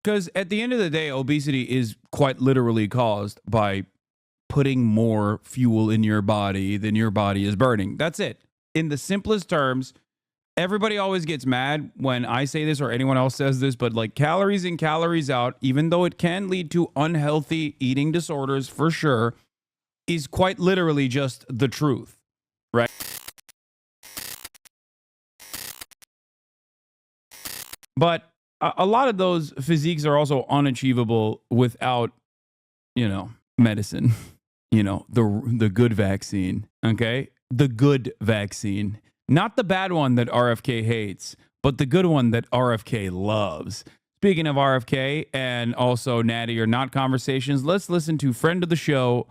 Because at the end of the day, obesity is quite literally caused by putting more fuel in your body than your body is burning. That's it. In the simplest terms, everybody always gets mad when I say this or anyone else says this, but like calories in, calories out, even though it can lead to unhealthy eating disorders for sure, is quite literally just the truth, right? But a lot of those physiques are also unachievable without, medicine, the good vaccine, okay? The good vaccine, not the bad one that RFK hates, but the good one that RFK loves. Speaking of RFK and also natty or not conversations, let's listen to friend of the show,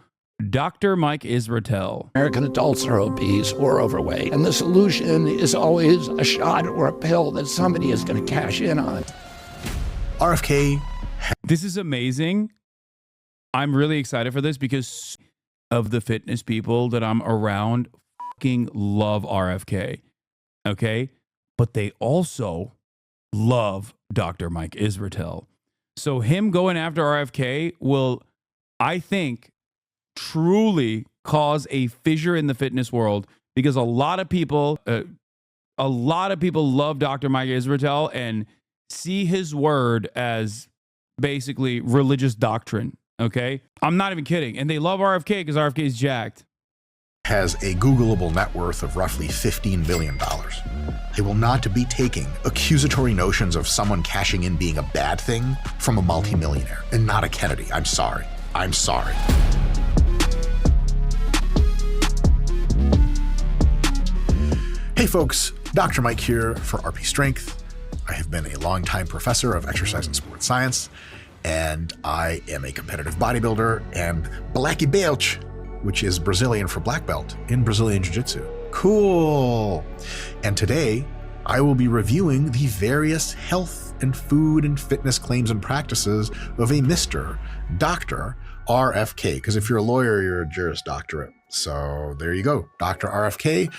Dr. Mike Israetel. American adults are obese or overweight, and the solution is always a shot or a pill that somebody is going to cash in on. RFK. This is amazing. I'm really excited for this because of the fitness people that I'm around fucking love RFK, okay? But they also love Dr. Mike Israetel. So him going after RFK will, I think, truly cause a fissure in the fitness world because a lot of people love Dr. Mike Israetel and see his word as basically religious doctrine. Okay, I'm not even kidding, and they love RFK because RFK is jacked. Has a Googleable net worth of roughly $15 billion. They will not be taking accusatory notions of someone cashing in being a bad thing from a multimillionaire and not a Kennedy. I'm sorry. I'm sorry. Hey folks, Dr. Mike here for RP Strength. I have been a longtime professor of exercise and sports science, and I am a competitive bodybuilder and Blacky Belt, which is Brazilian for black belt in Brazilian Jiu-Jitsu. Cool. And today I will be reviewing the various health and food and fitness claims and practices of a Mr. Dr. RFK. Because if you're a lawyer, you're a Juris Doctorate. So there you go, Dr. RFK.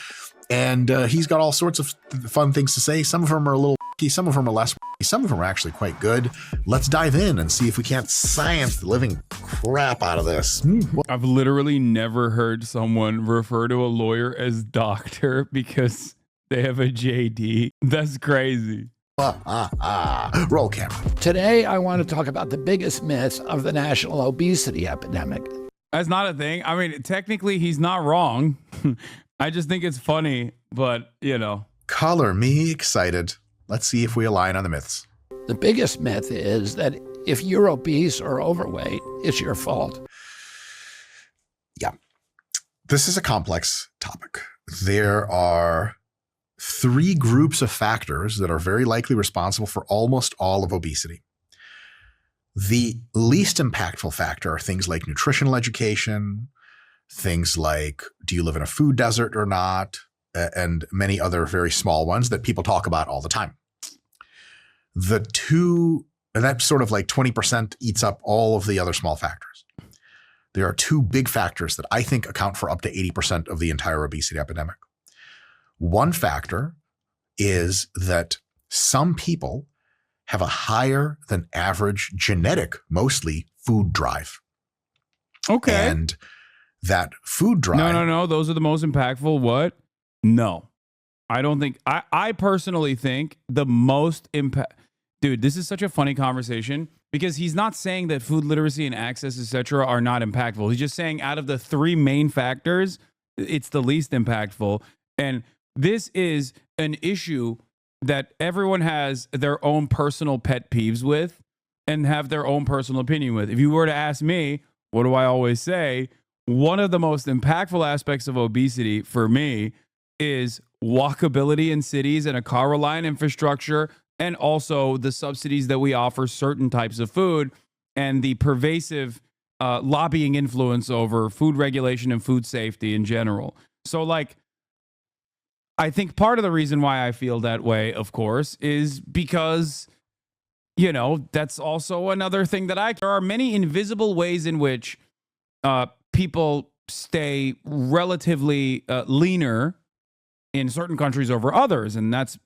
And he's got all sorts of fun things to say. Some of them are a little wacky, some of them are less wacky, some of them are actually quite good. Let's dive in and see if we can't science the living crap out of this. I've literally never heard someone refer to a lawyer as doctor because they have a JD. That's crazy. Roll camera. Today, I want to talk about the biggest myth of the national obesity epidemic. That's not a thing. I mean, technically, he's not wrong. I just think it's funny, but, Color me excited. Let's see if we align on the myths. The biggest myth is that if you're obese or overweight, it's your fault. Yeah. This is a complex topic. There are 3 groups of factors that are very likely responsible for almost all of obesity. The least impactful factor are things like nutritional education, things like, do you live in a food desert or not? And many other very small ones that people talk about all the time. And that sort of like 20% eats up all of the other small factors. There are 2 big factors that I think account for up to 80% of the entire obesity epidemic. One factor is that some people have a higher than average genetic, mostly food drive. Okay. And that food drive. No. Those are the most impactful. What? No. I don't think. I personally think the most impact. Dude, this is such a funny conversation because he's not saying that food literacy and access, etc., are not impactful. He's just saying out of the 3 main factors, it's the least impactful. And this is an issue that everyone has their own personal pet peeves with and have their own personal opinion with. If you were to ask me, what do I always say? One of the most impactful aspects of obesity for me is walkability in cities and a car reliant infrastructure, and also the subsidies that we offer certain types of food and the pervasive lobbying influence over food regulation and food safety in general. So I think part of the reason why I feel that way, of course, is because, that's also another thing that there are many invisible ways in which people stay relatively leaner in certain countries over others. And that's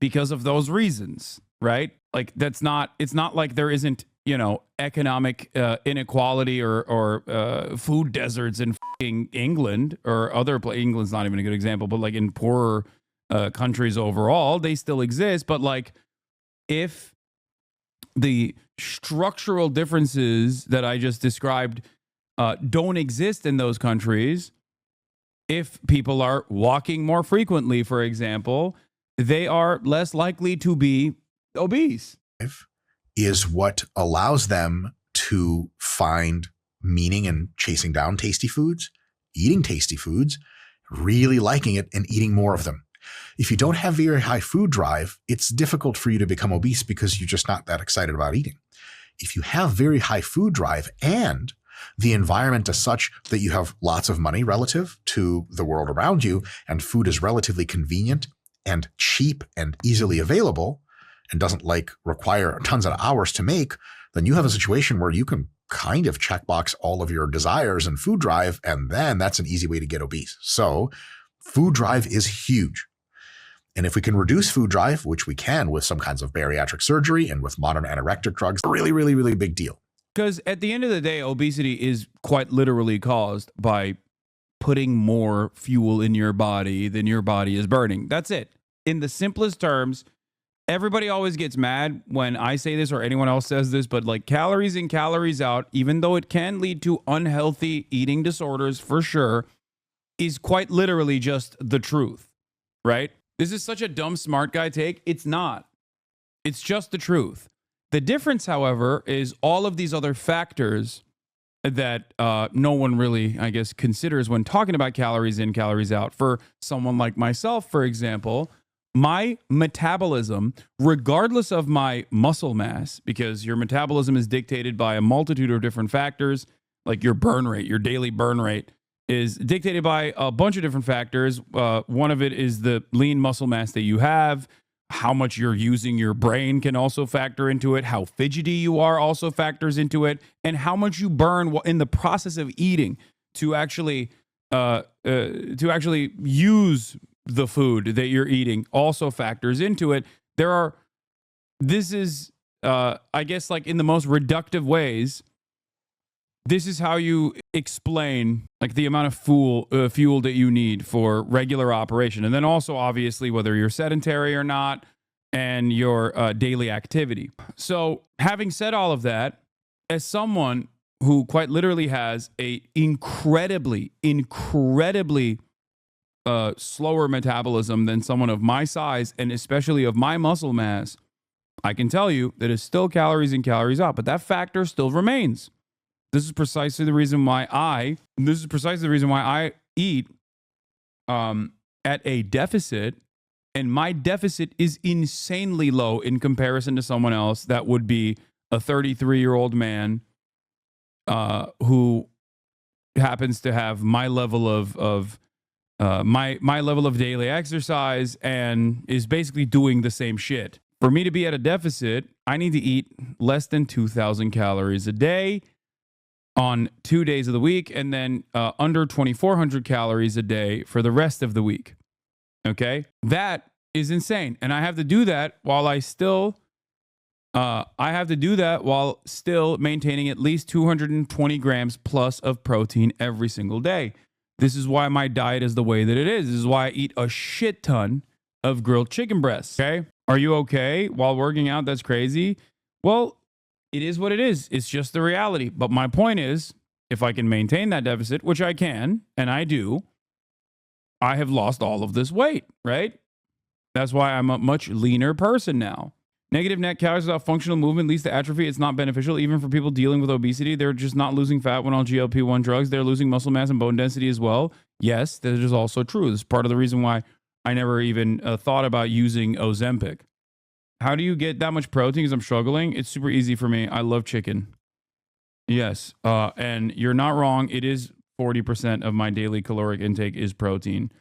because of those reasons, right? Like it's not like there isn't, economic inequality or food deserts in fucking England or other places. England's not even a good example, but like in poorer countries overall, they still exist. But like if the structural differences that I just described don't exist in those countries, if people are walking more frequently, for example, they are less likely to be obese. Is what allows them to find meaning in chasing down tasty foods, eating tasty foods, really liking it, and eating more of them. If you don't have very high food drive, it's difficult for you to become obese because you're just not that excited about eating. If you have very high food drive and the environment is such that you have lots of money relative to the world around you, and food is relatively convenient and cheap and easily available, and doesn't require tons of hours to make, then you have a situation where you can kind of checkbox all of your desires and food drive, and then that's an easy way to get obese. So food drive is huge. And if we can reduce food drive, which we can with some kinds of bariatric surgery and with modern anorectic drugs, really, really, really big deal. Because at the end of the day, obesity is quite literally caused by putting more fuel in your body than your body is burning. That's it. In the simplest terms, everybody always gets mad when I say this or anyone else says this, but like calories in, calories out, even though it can lead to unhealthy eating disorders for sure, is quite literally just the truth, right? This is such a dumb smart guy take. It's not. It's just the truth. The difference, however, is all of these other factors that no one really, I guess, considers when talking about calories in, calories out. For someone like myself, for example, my metabolism, regardless of my muscle mass, because your metabolism is dictated by a multitude of different factors, like your burn rate, your daily burn rate is dictated by a bunch of different factors. One of it is the lean muscle mass that you have. How much you're using your brain can also factor into it. How fidgety you are also factors into it. And how much you burn in the process of eating to actually use the food that you're eating also factors into it. This is, I guess, like in the most reductive ways, this is how you explain like the amount of fuel that you need for regular operation. And then also, obviously, whether you're sedentary or not and your daily activity. So having said all of that, as someone who quite literally has a incredibly slower metabolism than someone of my size and especially of my muscle mass, I can tell you that it's still calories in, calories out, but that factor still remains. This is precisely the reason why I eat at a deficit, and my deficit is insanely low in comparison to someone else that would be a 33-year-old man who happens to have my level of my level of daily exercise and is basically doing the same shit. For me to be at a deficit, I need to eat less than 2,000 calories a day on 2 days of the week, and then under 2,400 calories a day for the rest of the week. Okay? That is insane. And I have to do that while still maintaining at least 220 grams plus of protein every single day. This is why my diet is the way that it is. This is why I eat a shit ton of grilled chicken breasts. Okay? Are you okay while working out? That's crazy. Well, it is what it is. It's just the reality. But my point is, if I can maintain that deficit, which I can, and I do, I have lost all of this weight, right? That's why I'm a much leaner person now. Negative net calories without functional movement leads to atrophy. It's not beneficial. Even for people dealing with obesity, they're just not losing fat when on GLP-1 drugs. They're losing muscle mass and bone density as well. Yes, that is also true. This is part of the reason why I never even thought about using Ozempic. How do you get that much protein? Because I'm struggling. It's super easy for me. I love chicken. Yes. And you're not wrong. It is 40% of my daily caloric intake is protein.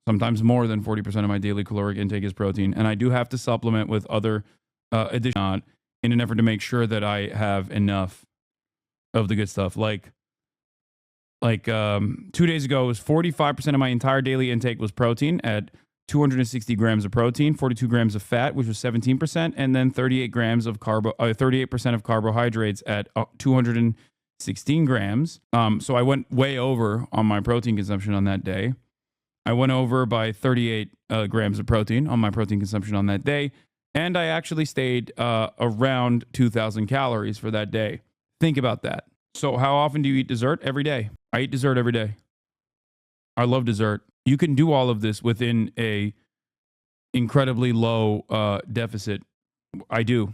Sometimes more than 40% of my daily caloric intake is protein. And I do have to supplement with other additional in an effort to make sure that I have enough of the good stuff. Like 2 days ago, it was 45% of my entire daily intake was protein at 260 grams of protein, 42 grams of fat, which was 17%, and then 38 grams of 38% of carbohydrates at 216 grams. So I went way over on my protein consumption on that day. I went over by 38 grams of protein on my protein consumption on that day. And I actually stayed around 2,000 calories for that day. Think about that. So how often do you eat dessert? Every day. I eat dessert every day. I love dessert. You can do all of this within a incredibly low deficit. I do.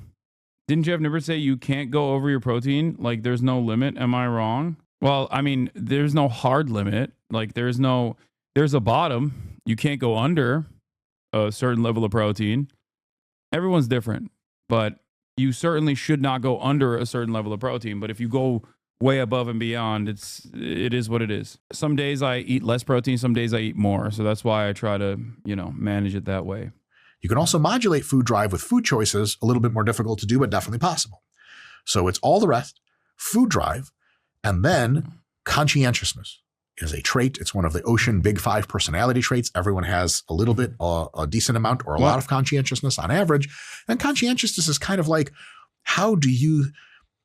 Didn't Jeff Nippert say you can't go over your protein? Like there's no limit. Am I wrong? Well, I mean, there's no hard limit. Like there's a bottom. You can't go under a certain level of protein. Everyone's different, but you certainly should not go under a certain level of protein. But if you go way above and beyond, it is what it is. Some days I eat less protein, some days I eat more. So that's why I try to, manage it that way. You can also modulate food drive with food choices, a little bit more difficult to do, but definitely possible. So it's all the rest, food drive, and then conscientiousness is a trait. It's one of the Ocean Big Five personality traits. Everyone has a little bit, a decent amount, or a lot of conscientiousness on average. And conscientiousness is kind of like, how do you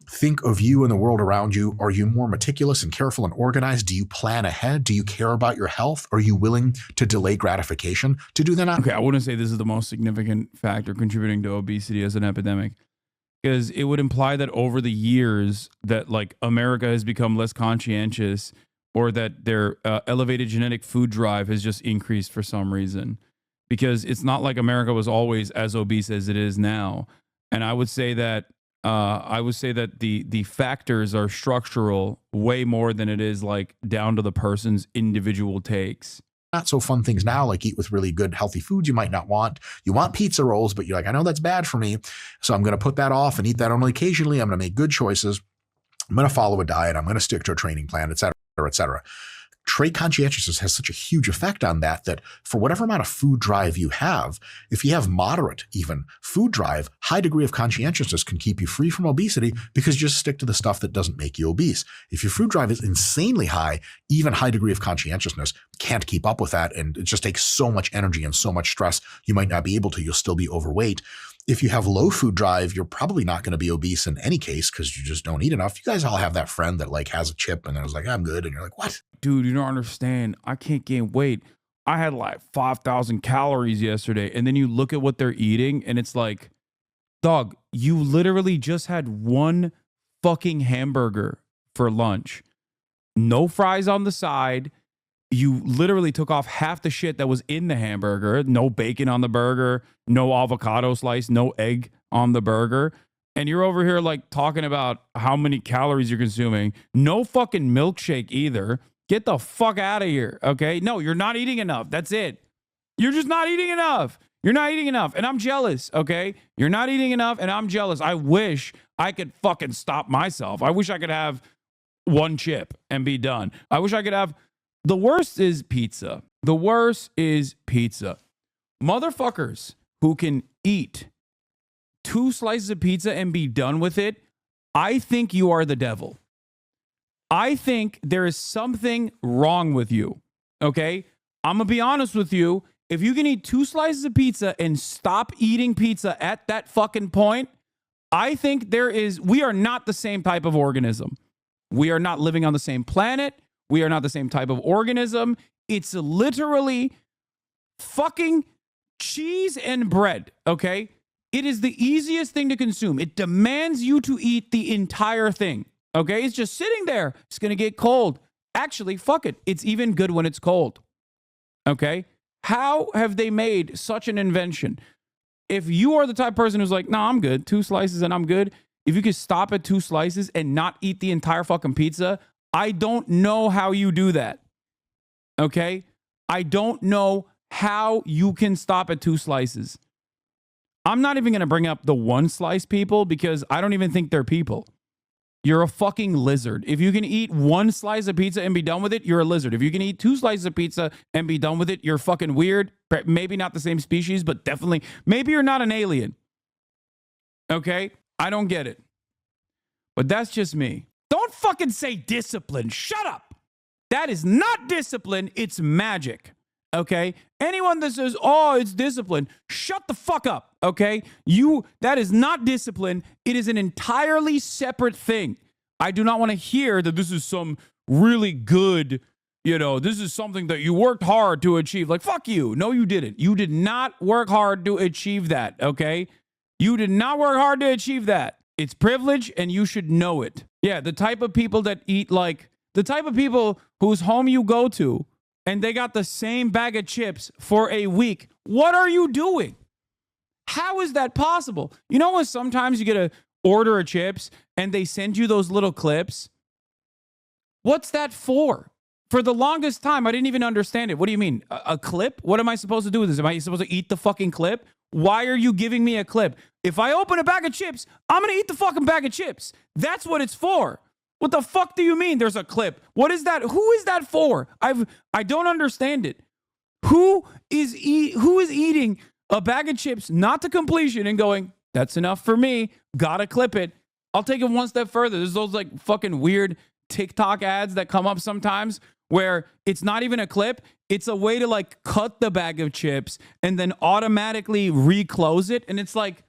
think of you and the world around you? Are you more meticulous and careful and organized? Do you plan ahead? Do you care about your health? Are you willing to delay gratification to do that? Okay, I wouldn't say this is the most significant factor contributing to obesity as an epidemic, because it would imply that over the years that like America has become less conscientious, or that their elevated genetic food drive has just increased for some reason, because it's not like America was always as obese as it is now. And I would say that the factors are structural way more than it is like down to the person's individual takes. Not so fun things now, like eat with really good healthy foods you might not want. You want pizza rolls, but you're like, I know that's bad for me, so I'm going to put that off and eat that only occasionally. I'm going to make good choices. I'm going to follow a diet. I'm going to stick to a training plan, et cetera, et cetera. Trait conscientiousness has such a huge effect on that for whatever amount of food drive you have, if you have moderate even food drive, high degree of conscientiousness can keep you free from obesity, because you just stick to the stuff that doesn't make you obese. If your food drive is insanely high, even high degree of conscientiousness can't keep up with that. And it just takes so much energy and so much stress. You might not be able to, you'll still be overweight. If you have low food drive, you're probably not going to be obese in any case, because you just don't eat enough. You guys all have that friend that like has a chip and was like, I'm good. And you're like, what? Dude, you don't understand. I can't gain weight. I had like 5,000 calories yesterday. And then you look at what they're eating and it's like, dog, you literally just had one fucking hamburger for lunch. No fries on the side. You literally took off half the shit that was in the hamburger. No bacon on the burger, no avocado slice, no egg on the burger. And you're over here like talking about how many calories you're consuming. No fucking milkshake either. Get the fuck out of here, okay? No, you're not eating enough. That's it. You're just not eating enough. You're not eating enough. And I'm jealous, okay? You're not eating enough and I'm jealous. I wish I could fucking stop myself. I wish I could have one chip and be done. I wish I could have... The worst is pizza. The worst is pizza. Motherfuckers who can eat 2 slices of pizza and be done with it, I think you are the devil. I think there is something wrong with you, okay? I'm going to be honest with you. If you can eat 2 slices of pizza and stop eating pizza at that fucking point, I think we are not the same type of organism. We are not living on the same planet. We are not the same type of organism. It's literally fucking cheese and bread, okay? It is the easiest thing to consume. It demands you to eat the entire thing, okay? It's just sitting there. It's going to get cold. Actually, fuck it. It's even good when it's cold, okay? How have they made such an invention? If you are the type of person who's like, no, I'm good, 2 slices and I'm good. If you could stop at 2 slices and not eat the entire fucking pizza, I don't know how you do that, okay? I don't know how you can stop at 2 slices. I'm not even going to bring up the 1 slice people, because I don't even think they're people. You're a fucking lizard. If you can eat 1 slice of pizza and be done with it, you're a lizard. If you can eat 2 slices of pizza and be done with it, you're fucking weird. Maybe not the same species, but definitely, maybe you're not an alien, okay? I don't get it. But that's just me. Don't fucking say discipline. Shut up. That is not discipline. It's magic. Okay. Anyone that says, oh, it's discipline, shut the fuck up. Okay. That is not discipline. It is an entirely separate thing. I do not want to hear that this is some really good, this is something that you worked hard to achieve. Like, fuck you. No, you didn't. You did not work hard to achieve that. Okay. You did not work hard to achieve that. It's privilege and you should know it. Yeah. The type of people that eat, like the type of people whose home you go to and they got the same bag of chips for a week. What are you doing? How is that possible? You know when sometimes you get a order of chips and they send you those little clips? What's that for? For the longest time, I didn't even understand it. What do you mean? A clip? What am I supposed to do with this? Am I supposed to eat the fucking clip? Why are you giving me a clip? If I open a bag of chips, I'm going to eat the fucking bag of chips. That's what it's for. What the fuck do you mean there's a clip? What is that? Who is that for? I don't understand it. Who is eating a bag of chips not to completion and going, that's enough for me, gotta clip it. I'll take it one step further. There's those like fucking weird TikTok ads that come up sometimes where it's not even a clip. It's a way to like cut the bag of chips and then automatically reclose it. And it's like,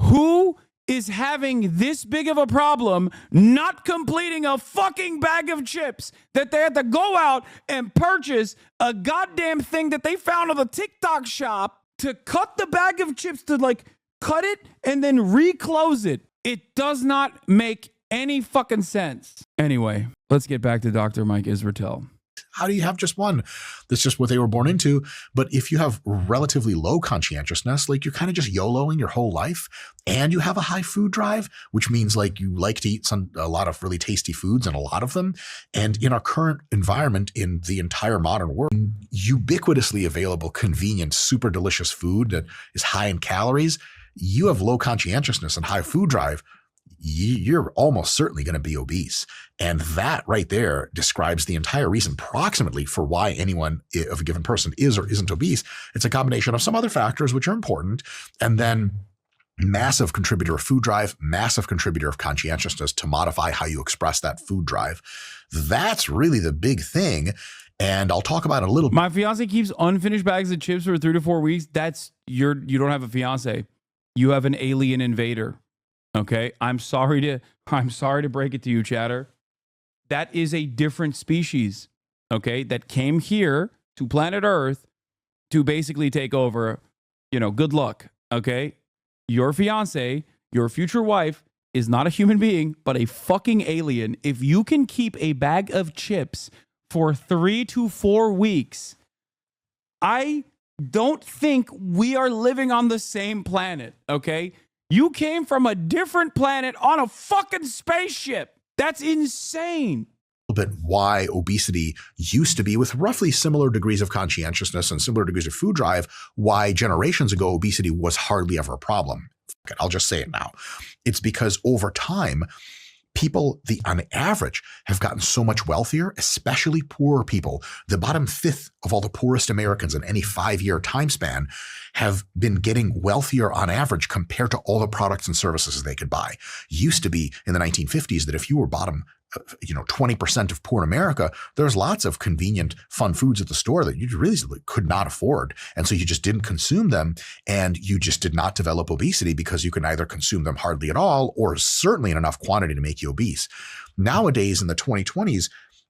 who is having this big of a problem not completing a fucking bag of chips that they had to go out and purchase a goddamn thing that they found on the TikTok shop to cut the bag of chips, to like cut it and then reclose it? It does not make any fucking sense. Anyway, let's get back to Dr. Mike Israetel. How do you have just one? That's just what they were born into. But if you have relatively low conscientiousness, like you're kind of just YOLOing your whole life, and you have a high food drive, which means like you like to eat a lot of really tasty foods, and a lot of them. And in our current environment, in the entire modern world, ubiquitously available, convenient, super delicious food that is high in calories, you have low conscientiousness and high food drive, you're almost certainly going to be obese. And that right there describes the entire reason approximately for why anyone of a given person is or isn't obese. It's a combination of some other factors which are important, and then massive contributor of food drive, massive contributor of conscientiousness to modify how you express that food drive. That's really the big thing. And I'll talk about it a little bit. My fiance keeps unfinished bags of chips for 3 to 4 weeks. You don't have a fiance. You have an alien invader. Okay, I'm sorry to break it to you, chatter. That is a different species, okay, that came here to planet Earth to basically take over. Good luck, okay? Your fiance, your future wife, is not a human being, but a fucking alien. If you can keep a bag of chips for 3 to 4 weeks, I don't think we are living on the same planet, okay? You came from a different planet on a fucking spaceship. That's insane. Bit why obesity used to be, with roughly similar degrees of conscientiousness and similar degrees of food drive, why generations ago obesity was hardly ever a problem. I'll just say it now. It's because over time, people, on average, have gotten so much wealthier, especially poorer people. The bottom fifth of all the poorest Americans in any 5-year time span have been getting wealthier on average compared to all the products and services they could buy. Used to be in the 1950s that if you were bottom 20% of poor America, there's lots of convenient, fun foods at the store that you really could not afford. And so you just didn't consume them, and you just did not develop obesity because you can either consume them hardly at all or certainly in enough quantity to make you obese. Nowadays, in the 2020s,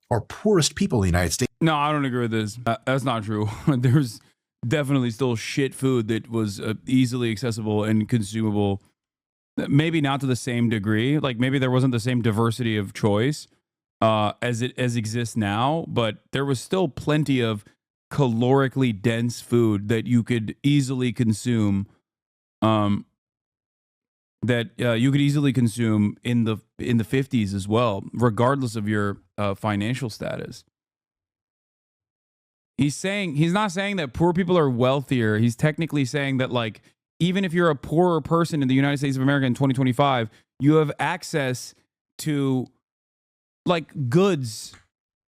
our poorest people in the United States. No, I don't agree with this. That's not true. There's definitely still shit food that was easily accessible and consumable. Maybe not to the same degree. Like maybe there wasn't the same diversity of choice as exists now, but there was still plenty of calorically dense food that you could easily consume. That you could easily consume in the 50s as well, regardless of your financial status. He's not saying that poor people are wealthier. He's technically saying that like, even if you're a poorer person in the United States of America in 2025, you have access to like goods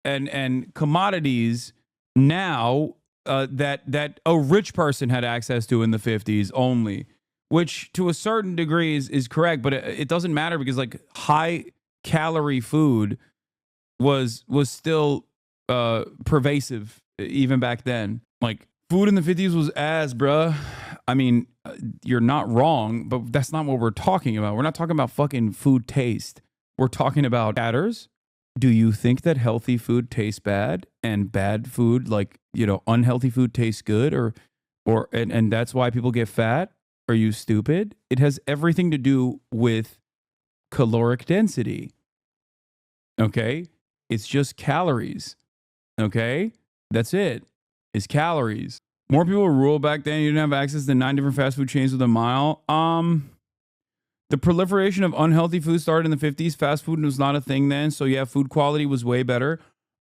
and commodities now that a rich person had access to in the 50s only, which to a certain degree is correct, but it doesn't matter because like high calorie food was still pervasive even back then. Like, food in the 50s was ass, bruh. I mean, you're not wrong, but that's not what we're talking about. We're not talking about fucking food taste. We're talking about batters. Do you think that healthy food tastes bad and bad food, like, unhealthy food tastes good, and that's why people get fat? Are you stupid? It has everything to do with caloric density. Okay? It's just calories. Okay? That's it. It's calories. More people rule back then. You didn't have access to 9 different fast food chains with a mile. The proliferation of unhealthy food started in the 50s. Fast food was not a thing then. So yeah, food quality was way better.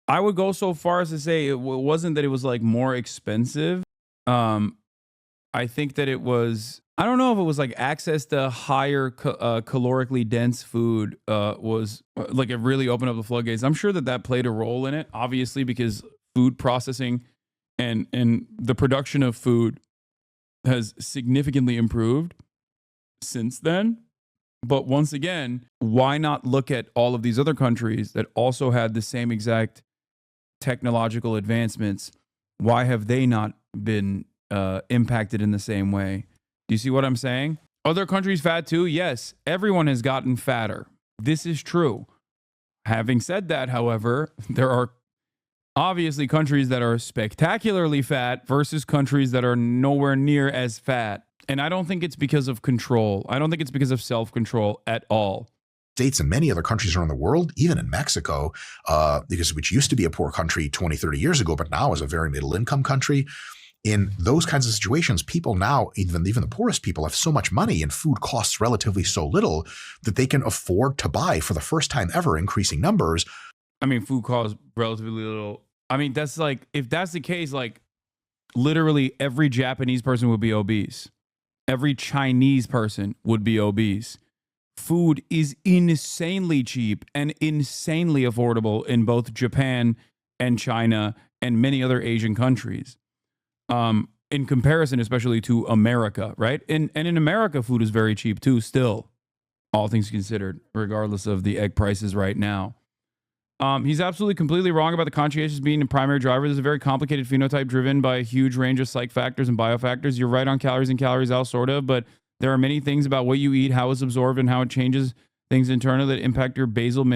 I would go so far as to say it wasn't that it was like more expensive. I think that it was, I don't know if it was like access to higher calorically dense food was like it really opened up the floodgates. I'm sure that played a role in it, obviously, because food processing and the production of food has significantly improved since then. But once again, why not look at all of these other countries that also had the same exact technological advancements? Why have they not been impacted in the same way? Do you see what I'm saying? Other countries fat too? Yes, everyone has gotten fatter. This is true. Having said that, however, there are obviously countries that are spectacularly fat versus countries that are nowhere near as fat. And I don't think it's because of control. I don't think it's because of self-control at all. States and many other countries around the world, even in Mexico, which used to be a poor country 20, 30 years ago, but now is a very middle income country. In those kinds of situations, people now, even the poorest people, have so much money and food costs relatively so little that they can afford to buy, for the first time ever, increasing numbers. I mean, food costs relatively little. I mean, that's like, if that's the case, like literally every Japanese person would be obese. Every Chinese person would be obese. Food is insanely cheap and insanely affordable in both Japan and China and many other Asian countries. In comparison, especially to America, right? And in America, food is very cheap too, still, all things considered, regardless of the egg prices right now. He's absolutely completely wrong about the conscientious being a primary driver. This is a very complicated phenotype driven by a huge range of psych factors and biofactors. You're right on calories in, calories out, sort of, but there are many things about what you eat, how it's absorbed, and how it changes things internally that impact your basal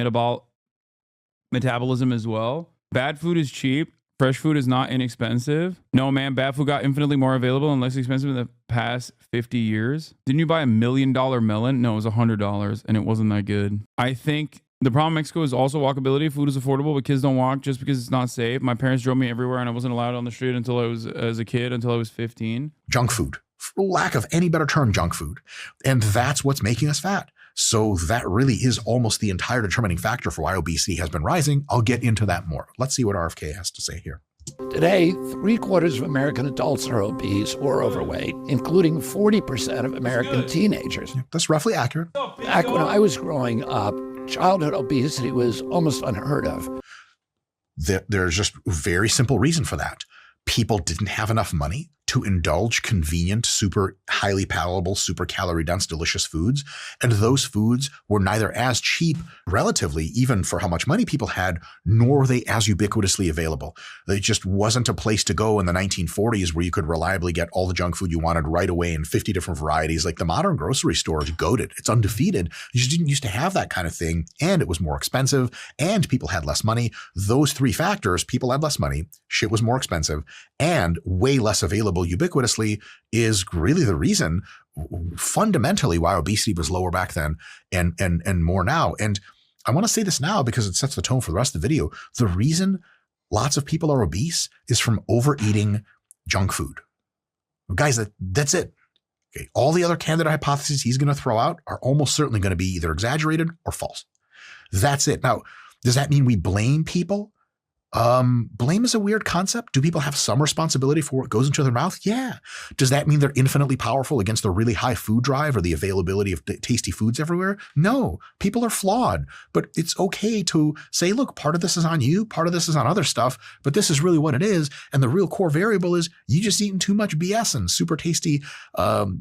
metabolism as well. Bad food is cheap. Fresh food is not inexpensive. No, man, bad food got infinitely more available and less expensive in the past 50 years. Didn't you buy $1 million melon? No, it was $100, and it wasn't that good. I think the problem in Mexico is also walkability. Food is affordable, but kids don't walk just because it's not safe. My parents drove me everywhere, and I wasn't allowed on the street until I was 15. Junk food, for lack of any better term, junk food. And that's what's making us fat. So that really is almost the entire determining factor for why obesity has been rising. I'll get into that more. Let's see what RFK has to say here. Today, 3/4 of American adults are obese or overweight, including 40% of American teenagers. Yeah, that's roughly accurate. Back when I was growing up, childhood obesity was almost unheard of. There's just a very simple reason for that. People didn't have enough money to indulge convenient, super highly palatable, super calorie dense, delicious foods. And those foods were neither as cheap relatively, even for how much money people had, nor were they as ubiquitously available. There just wasn't a place to go in the 1940s where you could reliably get all the junk food you wanted right away in 50 different varieties. Like the modern grocery store is goated. It's undefeated. You just didn't used to have that kind of thing. And it was more expensive and people had less money. Those three factors, people had less money, shit was more expensive, and way less available ubiquitously, is really the reason fundamentally why obesity was lower back then and more now. And I want to say this now because it sets the tone for the rest of the video. The reason lots of people are obese is from overeating junk food. Guys, that's it. Okay. All the other candidate hypotheses he's going to throw out are almost certainly going to be either exaggerated or false. That's it. Now, does that mean we blame people? Blame is a weird concept. Do people have some responsibility for what goes into their mouth? Yeah. Does that mean they're infinitely powerful against the really high food drive or the availability of tasty foods everywhere? No. People are flawed, but it's okay to say, look, part of this is on you, part of this is on other stuff, but this is really what it is. And the real core variable is you just eating too much BS and super tasty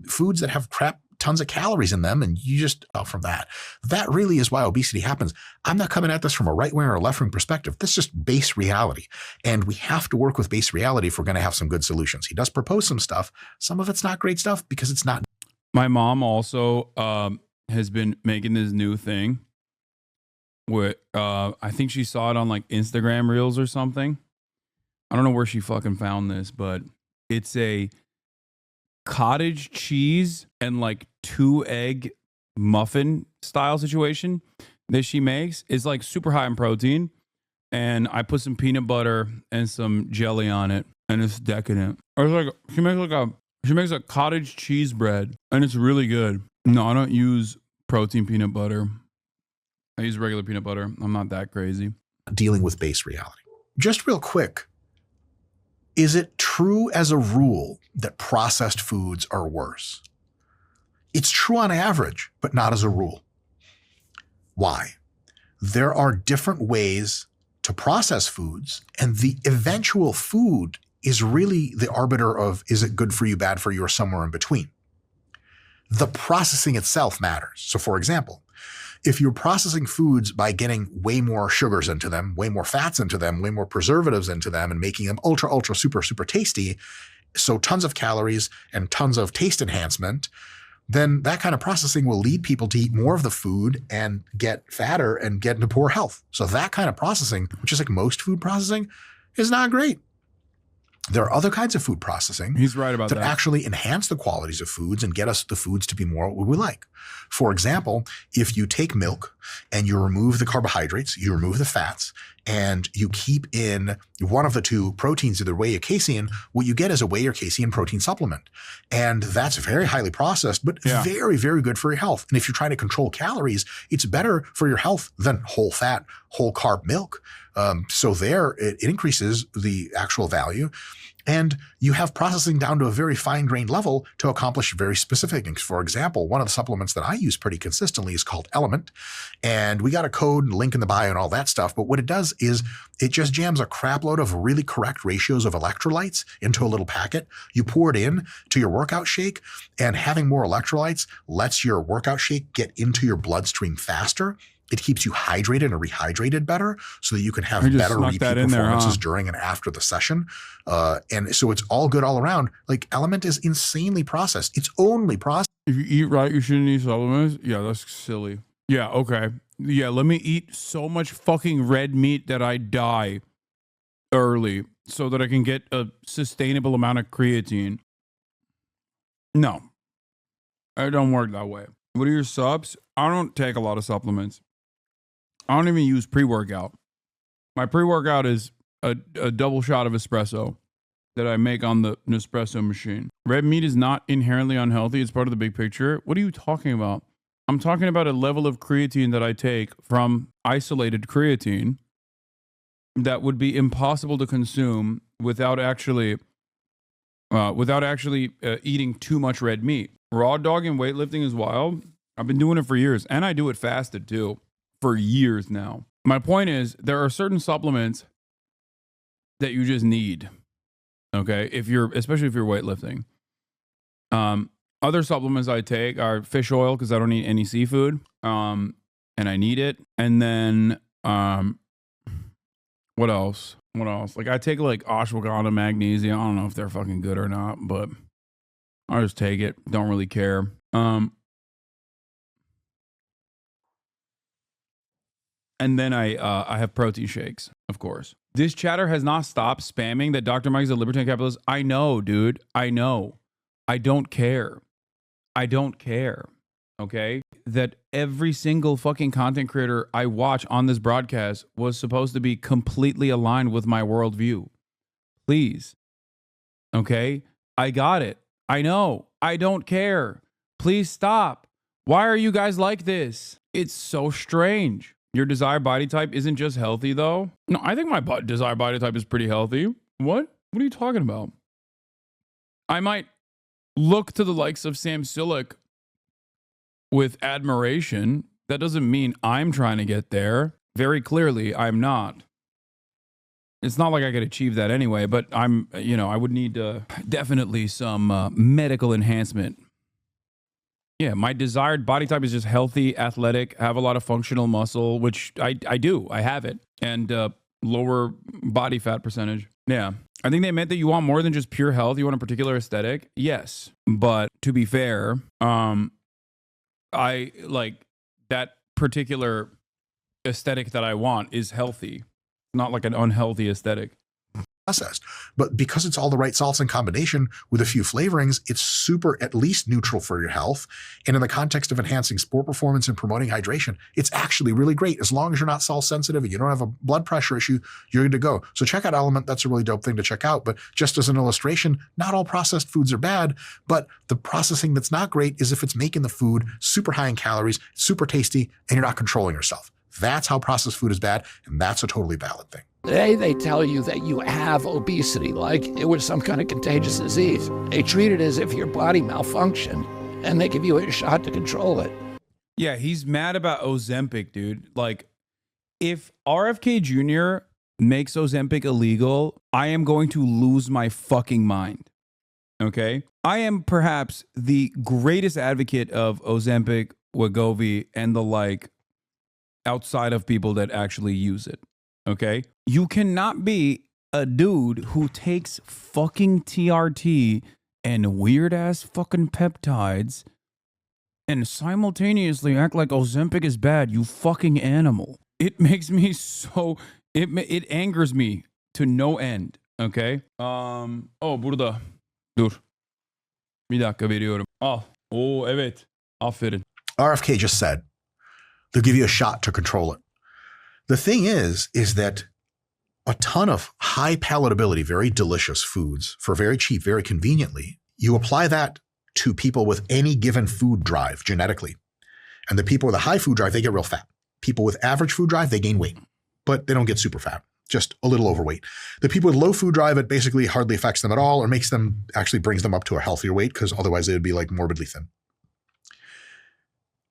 foods that have crap tons of calories in them, and you just from that. That really is why obesity happens. I'm not coming at this from a right-wing or left-wing perspective. This is just base reality. And we have to work with base reality if we're going to have some good solutions. He does propose some stuff. Some of it's not great stuff because it's not. My mom also has been making this new thing where I think she saw it on like Instagram Reels or something. I don't know where she fucking found this, but it's a cottage cheese and like 2-egg muffin style situation that she makes. Is like super high in protein, and I put some peanut butter and some jelly on it, and it's decadent. Or it's like she makes a cottage cheese bread, and it's really good. No, I don't use protein peanut butter. I use regular peanut butter. I'm not that crazy. Dealing with base reality. Just real quick, is it true as a rule that processed foods are worse? It's true on average, but not as a rule. Why? There are different ways to process foods, and the eventual food is really the arbiter of, is it good for you, bad for you, or somewhere in between. The processing itself matters. So for example, if you're processing foods by getting way more sugars into them, way more fats into them, way more preservatives into them, and making them ultra, ultra, super, super tasty, so tons of calories and tons of taste enhancement, then that kind of processing will lead people to eat more of the food and get fatter and get into poor health. So that kind of processing, which is like most food processing, is not great. There are other kinds of food processing. He's right about that. Actually enhance the qualities of foods and get us the foods to be more what we like. For example, if you take milk and you remove the carbohydrates, you remove the fats, and you keep in one of the two proteins, either whey or casein, what you get is a whey or casein protein supplement. And that's very highly processed, but very, very good for your health. And if you're trying to control calories, it's better for your health than whole fat, whole carb milk. So there, it increases the actual value. And you have processing down to a very fine-grained level to accomplish very specific things. For example, one of the supplements that I use pretty consistently is called Element. And we got a code and link in the bio and all that stuff. But what it does is it just jams a crap load of really correct ratios of electrolytes into a little packet. You pour it in to your workout shake, and having more electrolytes lets your workout shake get into your bloodstream faster. It keeps you hydrated and rehydrated better so that you can have better repeat performances during and after the session. And so it's all good all around. Like Element is insanely processed. It's only processed. If you eat right, you shouldn't eat supplements. Yeah, that's silly. Yeah, okay. Yeah, let me eat so much fucking red meat that I die early so that I can get a sustainable amount of creatine. No, it don't work that way. What are your subs? I don't take a lot of supplements. I don't even use pre-workout. My pre-workout is a double shot of espresso that I make on the Nespresso machine. Red meat is not inherently unhealthy. It's part of the big picture. What are you talking about? I'm talking about a level of creatine that I take from isolated creatine that would be impossible to consume without actually eating too much red meat. Raw dog and weightlifting is wild. I've been doing it for years, and I do it fasted too for years now. My point is, there are certain supplements that you just need. Okay, especially if you're weightlifting. Other supplements I take are fish oil because I don't eat any seafood, and I need it. And then what else? Like I take like ashwagandha, magnesium. I don't know if they're fucking good or not, but I just take it. Don't really care. And then I have protein shakes, of course. This chatter has not stopped spamming that Dr. Mike is a libertarian capitalist. I know, dude. I know. I don't care. I don't care. Okay? That every single fucking content creator I watch on this broadcast was supposed to be completely aligned with my worldview. Please. Okay? I got it. I know. I don't care. Please stop. Why are you guys like this? It's so strange. Your desired body type isn't just healthy, though. No, I think my desired body type is pretty healthy. What? What are you talking about? I might look to the likes of Sam Sillick with admiration. That doesn't mean I'm trying to get there. Very clearly, I'm not. It's not like I could achieve that anyway, but I would need definitely some medical enhancement Yeah, my desired body type is just healthy, athletic, have a lot of functional muscle, which I do. I have it. And lower body fat percentage. Yeah. I think they meant that you want more than just pure health. You want a particular aesthetic. Yes. But to be fair, I like that particular aesthetic that I want is healthy, not like an unhealthy aesthetic. Processed. But because it's all the right salts in combination with a few flavorings, it's super at least neutral for your health. And in the context of enhancing sport performance and promoting hydration, it's actually really great. As long as you're not salt sensitive and you don't have a blood pressure issue, you're good to go. So check out Element. That's a really dope thing to check out. But just as an illustration, not all processed foods are bad, but the processing that's not great is if it's making the food super high in calories, super tasty, and you're not controlling yourself. That's how processed food is bad, and that's a totally valid thing. Today, they tell you that you have obesity, like it was some kind of contagious disease. They treat it as if your body malfunctioned, and they give you a shot to control it. Yeah, he's mad about Ozempic, dude. Like, if RFK Jr. makes Ozempic illegal, I am going to lose my fucking mind. Okay? I am perhaps the greatest advocate of Ozempic, Wegovy, and the like outside of people that actually use it. Okay? You cannot be a dude who takes fucking TRT and weird ass fucking peptides and simultaneously act like Ozempic is bad, you fucking animal. It makes me so, it angers me to no end. Okay? Burada. Dur. Bir dakika veriyorum. Evet. Aferin. RFK just said, they'll give you a shot to control it. The thing is that a ton of high palatability, very delicious foods for very cheap, very conveniently, you apply that to people with any given food drive genetically. And the people with a high food drive, they get real fat. People with average food drive, they gain weight, but they don't get super fat, just a little overweight. The people with low food drive, it basically hardly affects them at all or makes them, actually brings them up to a healthier weight because otherwise they would be like morbidly thin.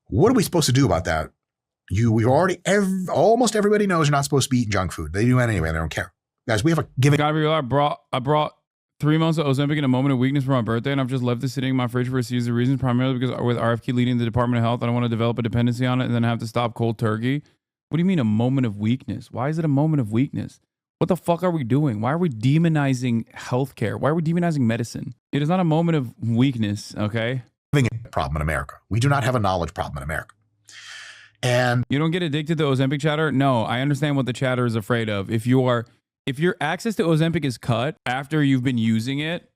What are we supposed to do about that? Almost everybody knows you're not supposed to be eating junk food. They do it anyway. They don't care. Guys, we have a given. Gotta be real. I brought 3 months of Ozempic in a moment of weakness for my birthday, and I've just left it sitting in my fridge for a series of reasons, primarily because with RFK leading the Department of Health, I don't want to develop a dependency on it and then have to stop cold turkey. What do you mean a moment of weakness? Why is it a moment of weakness? What the fuck are we doing? Why are we demonizing healthcare? Why are we demonizing medicine? It is not a moment of weakness, okay? A problem in America. We do not have a knowledge problem in America. And you don't get addicted to Ozempic, chatter? No, I understand what the chatter is afraid of. If your access to Ozempic is cut after you've been using it,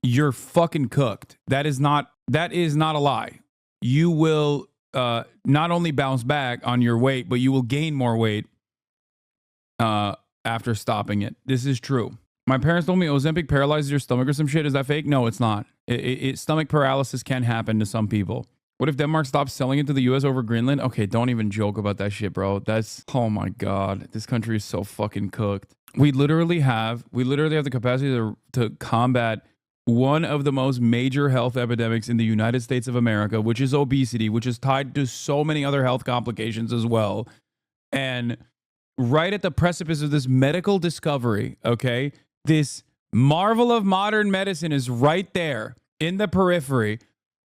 you're fucking cooked. That is not a lie. You will not only bounce back on your weight, but you will gain more weight after stopping it. This is true. My parents told me Ozempic paralyzes your stomach or some shit. Is that fake? No, it's not. Stomach paralysis can happen to some people. What if Denmark stops selling it to the US over Greenland? Okay, don't even joke about that shit, bro. Oh my God. This country is so fucking cooked. We literally have the capacity to combat one of the most major health epidemics in the United States of America, which is obesity, which is tied to so many other health complications as well. And right at the precipice of this medical discovery, okay, this marvel of modern medicine is right there in the periphery.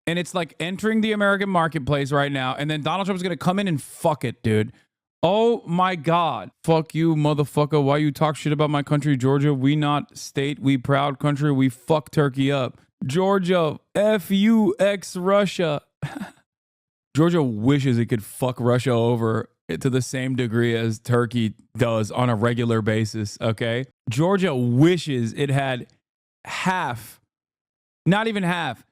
And it's like entering the American marketplace right now. And then Donald Trump's going to come in and fuck it, dude. Oh my God. Fuck you, motherfucker. Why you talk shit about my country, Georgia? We not state, we proud country. We fuck Turkey up. Georgia, F you, X Russia. Georgia wishes it could fuck Russia over to the same degree as Turkey does on a regular basis, okay? Georgia wishes it had half, not even half,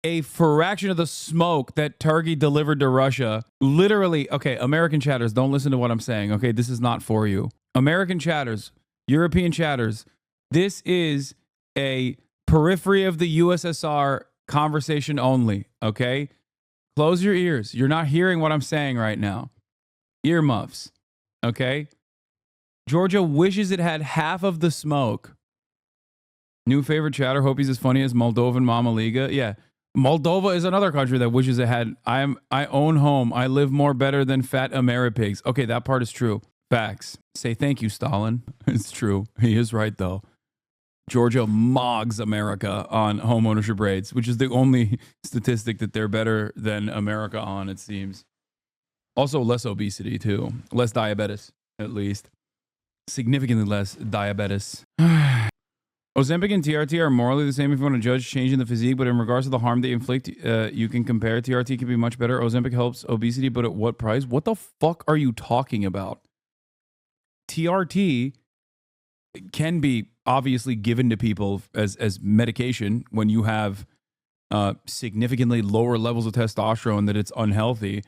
a fraction of the smoke that Turkey delivered to Russia. Literally, okay, American chatters, don't listen to what I'm saying, okay? This is not for you. American chatters, European chatters, this is a periphery of the USSR conversation only, okay? Close your ears. You're not hearing what I'm saying right now. Earmuffs, okay? Georgia wishes it had half of the smoke. New favorite chatter, hope he's as funny as Moldovan Mama Liga. Yeah. Moldova is another country that wishes it had. I own home. I live more better than fat Ameripigs. Okay, that part is true. Facts. Say thank you, Stalin. It's true. He is right, though. Georgia mogs America on home ownership rates, which is the only statistic that they're better than America on, it seems. Also, less obesity, too. Less diabetes, at least. Significantly less diabetes. Ozempic and TRT are morally the same if you want to judge change in the physique, but in regards to the harm they inflict, you can compare. TRT can be much better. Ozempic helps obesity, but at what price? What the fuck are you talking about? TRT can be obviously given to people as medication when you have significantly lower levels of testosterone, that it's unhealthy.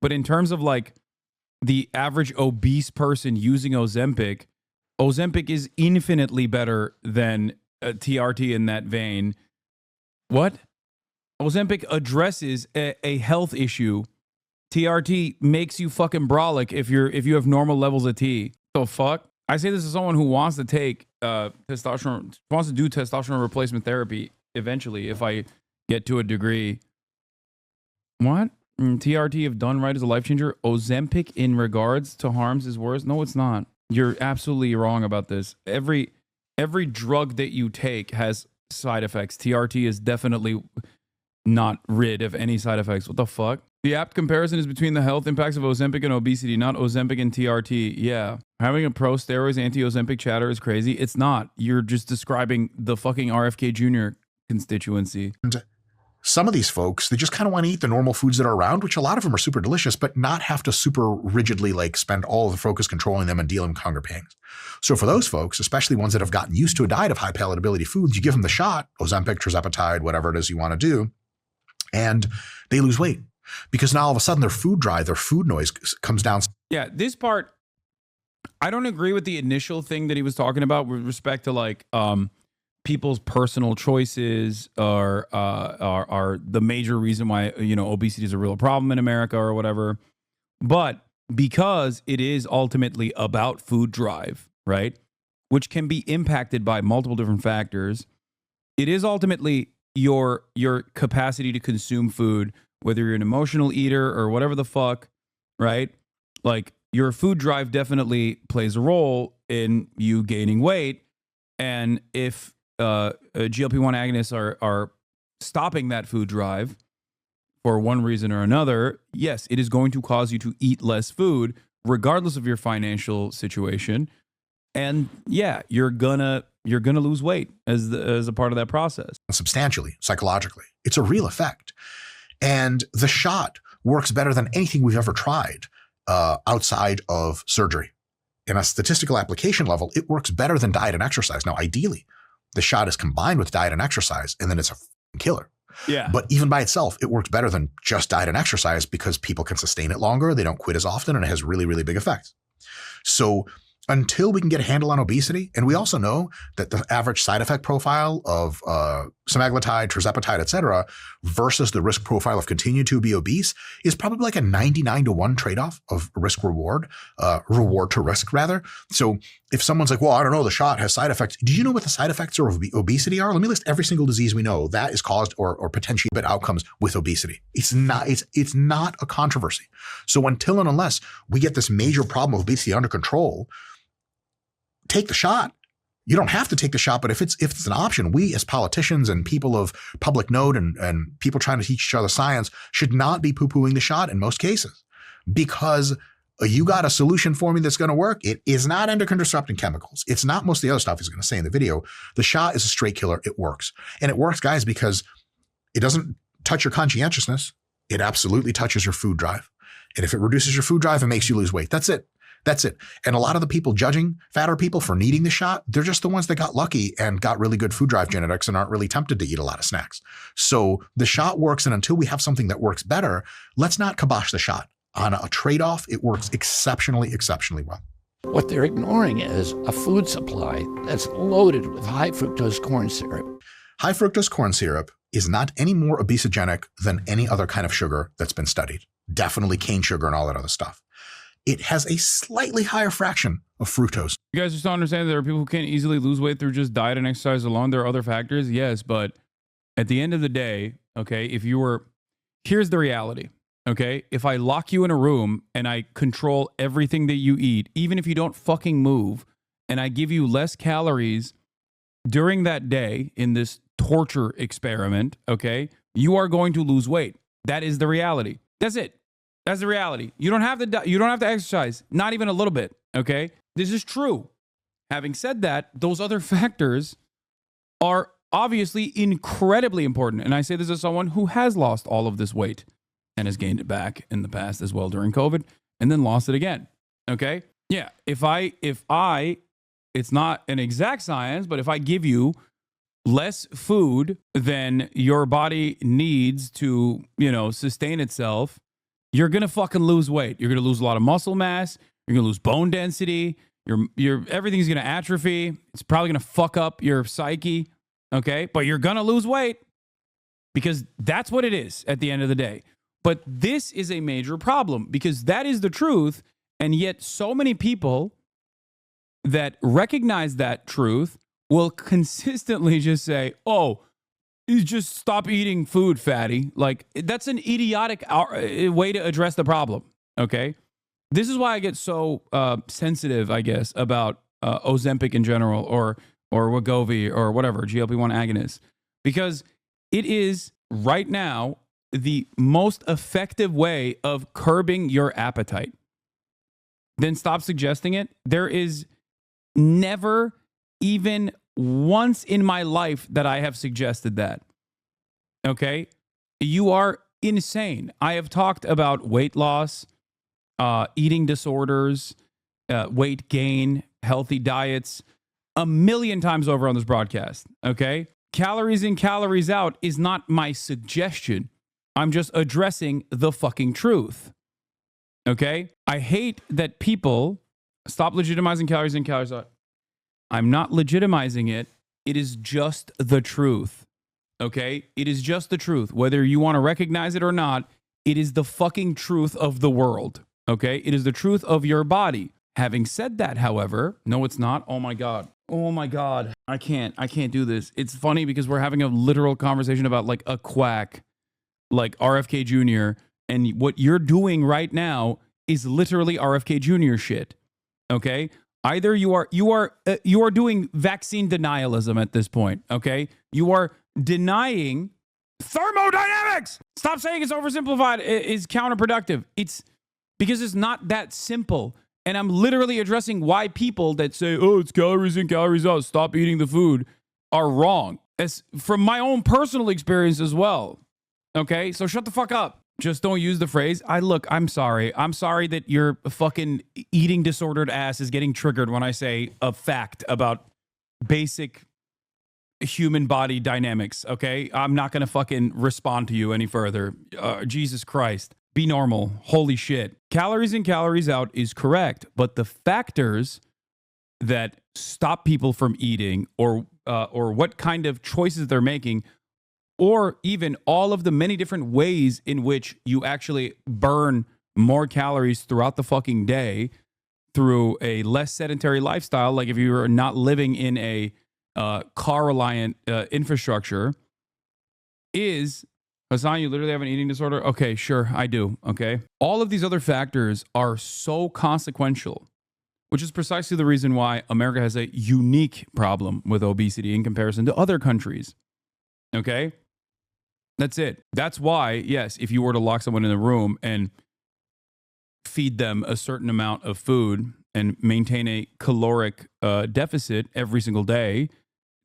But in terms of like the average obese person using Ozempic is infinitely better than TRT in that vein. What? Ozempic addresses a health issue. TRT makes you fucking brolic if you have normal levels of T. The fuck? I say this as someone who wants to take testosterone, wants to do testosterone replacement therapy eventually if I get to a degree. What? TRT, if done right, is a life changer. Ozempic in regards to harms is worse. No, it's not. You're absolutely wrong about this. Every drug that you take has side effects. TRT is definitely not rid of any side effects. What the fuck? The apt comparison is between the health impacts of Ozempic and obesity, not Ozempic and TRT. Yeah. Having a pro-steroids anti-Ozempic chatter is crazy. It's not. You're just describing the fucking RFK Jr. constituency. And some of these folks, they just kind of want to eat the normal foods that are around, which a lot of them are super delicious, but not have to super rigidly like spend all of the focus controlling them and dealing with hunger pangs. So for those folks, especially ones that have gotten used to a diet of high palatability foods, you give them the shot, Ozempic, tirzepatide, whatever it is you want to do, and they lose weight. Because now all of a sudden their food drive, their food noise comes down. Yeah, this part, I don't agree with the initial thing that he was talking about with respect to like people's personal choices are the major reason why, you know, obesity is a real problem in America or whatever. But because it is ultimately about food drive, right, which can be impacted by multiple different factors, it is ultimately your capacity to consume food, whether you're an emotional eater or whatever the fuck, right? Like your food drive definitely plays a role in you gaining weight. And if GLP-1 agonists are stopping that food drive for one reason or another, yes, it is going to cause you to eat less food, regardless of your financial situation. And yeah, you're gonna lose weight as a part of that process. Substantially, psychologically. It's a real effect. And the shot works better than anything we've ever tried outside of surgery. In a statistical application level, it works better than diet and exercise. Now, ideally, the shot is combined with diet and exercise, and then it's a killer. Yeah. But even by itself, it works better than just diet and exercise because people can sustain it longer, they don't quit as often, and it has really, really big effects. So until we can get a handle on obesity, and we also know that the average side effect profile of semaglutide, tirzepatide, et cetera, versus the risk profile of continuing to be obese is probably like a 99-to-1 trade-off of risk-reward, reward to risk, rather. So if someone's like, well, I don't know, the shot has side effects. Do you know what the side effects of obesity are? Let me list every single disease we know that is caused or potentially bad outcomes with obesity. It's not a controversy. So until and unless we get this major problem of obesity under control, take the shot. You don't have to take the shot, but if it's an option, we as politicians and people of public note and people trying to teach each other science should not be poo-pooing the shot in most cases, because you got a solution for me that's going to work. It is not endocrine disrupting chemicals. It's not most of the other stuff he's going to say in the video. The shot is a straight killer. It works. And it works, guys, because it doesn't touch your conscientiousness. It absolutely touches your food drive. And if it reduces your food drive, it makes you lose weight. That's it. That's it. And a lot of the people judging fatter people for needing the shot, they're just the ones that got lucky and got really good food drive genetics and aren't really tempted to eat a lot of snacks. So the shot works. And until we have something that works better, let's not kibosh the shot. On a trade-off, it works exceptionally, exceptionally well. What they're ignoring is a food supply that's loaded with high fructose corn syrup. High fructose corn syrup is not any more obesogenic than any other kind of sugar that's been studied. Definitely cane sugar and all that other stuff. It has a slightly higher fraction of fructose. You guys just don't understand that there are people who can't easily lose weight through just diet and exercise alone. There are other factors, yes, but at the end of the day, okay, here's the reality, okay? If I lock you in a room and I control everything that you eat, even if you don't fucking move, and I give you less calories during that day in this torture experiment, okay, you are going to lose weight. That is the reality. That's it. That's the reality. You don't have to exercise, not even a little bit, okay? This is true. Having said that, those other factors are obviously incredibly important. And I say this as someone who has lost all of this weight and has gained it back in the past as well during COVID and then lost it again. Okay? Yeah, if I it's not an exact science, but if I give you less food than your body needs to, sustain itself, you're going to fucking lose weight. You're going to lose a lot of muscle mass, you're going to lose bone density, your everything's going to atrophy. It's probably going to fuck up your psyche, okay? But you're going to lose weight because that's what it is at the end of the day. But this is a major problem because that is the truth, and yet so many people that recognize that truth will consistently just say, oh, you just stop eating food, fatty. Like, that's an idiotic way to address the problem, okay? This is why I get so sensitive, I guess, about Ozempic in general or Wegovy or whatever, GLP-1 agonists, because it is right now the most effective way of curbing your appetite. Then stop suggesting it. There is never even once in my life that I have suggested that. Okay? You are insane. I have talked about weight loss, eating disorders, weight gain, healthy diets a million times over on this broadcast. Okay? Calories in, calories out is not my suggestion. I'm just addressing the fucking truth. Okay? I hate that people stop legitimizing calories in, calories out. I'm not legitimizing it. It is just the truth. Okay? It is just the truth. Whether you want to recognize it or not, it is the fucking truth of the world. Okay? It is the truth of your body. Having said that, however, no, it's not. Oh my God. Oh my God. I can't do this. It's funny because we're having a literal conversation about like a quack, like RFK Jr. And what you're doing right now is literally RFK Jr. shit. Okay? Either you are doing vaccine denialism at this point, okay? You are denying thermodynamics. Stop saying it's oversimplified. It is counterproductive. It's because it's not that simple. And I'm literally addressing why people that say, oh, it's calories in, calories out, stop eating the food, are wrong. As from my own personal experience as well. Okay? So shut the fuck up. Just don't use the phrase. I'm sorry. I'm sorry that your fucking eating disordered ass is getting triggered when I say a fact about basic human body dynamics, okay? I'm not going to fucking respond to you any further. Jesus Christ. Be normal. Holy shit. Calories in, calories out is correct, but the factors that stop people from eating or what kind of choices they're making, or even all of the many different ways in which you actually burn more calories throughout the fucking day through a less sedentary lifestyle, like if you are not living in a car-reliant infrastructure, is, Hasan, you literally have an eating disorder? Okay, sure, I do, okay? All of these other factors are so consequential, which is precisely the reason why America has a unique problem with obesity in comparison to other countries, okay? That's it. That's why, yes, if you were to lock someone in a room and feed them a certain amount of food and maintain a caloric deficit every single day,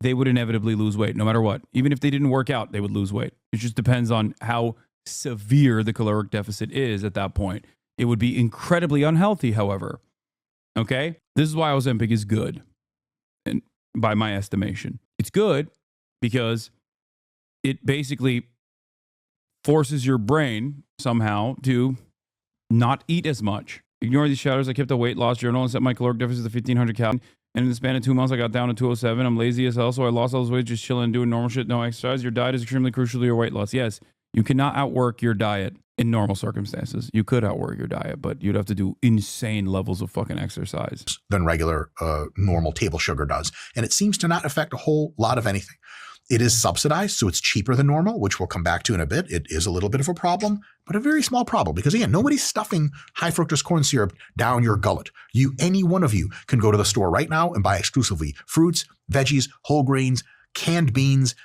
they would inevitably lose weight no matter what. Even if they didn't work out, they would lose weight. It just depends on how severe the caloric deficit is at that point. It would be incredibly unhealthy, however. Okay? This is why Ozempic is good, and by my estimation. It's good because it basically forces your brain somehow to not eat as much. Ignore these shadows. I kept a weight loss journal and set my caloric deficit to 1,500 calories. And in the span of 2 months, I got down to 207. I'm lazy as hell, so I lost all this weight just chilling and doing normal shit, no exercise. Your diet is extremely crucial to your weight loss. Yes, you cannot outwork your diet in normal circumstances. You could outwork your diet, but you'd have to do insane levels of fucking exercise than regular normal table sugar does. And it seems to not affect a whole lot of anything. It is subsidized, so it's cheaper than normal, which we'll come back to in a bit. It is a little bit of a problem, but a very small problem because, again, nobody's stuffing high fructose corn syrup down your gullet. Any one of you can go to the store right now and buy exclusively fruits, veggies, whole grains, canned beans,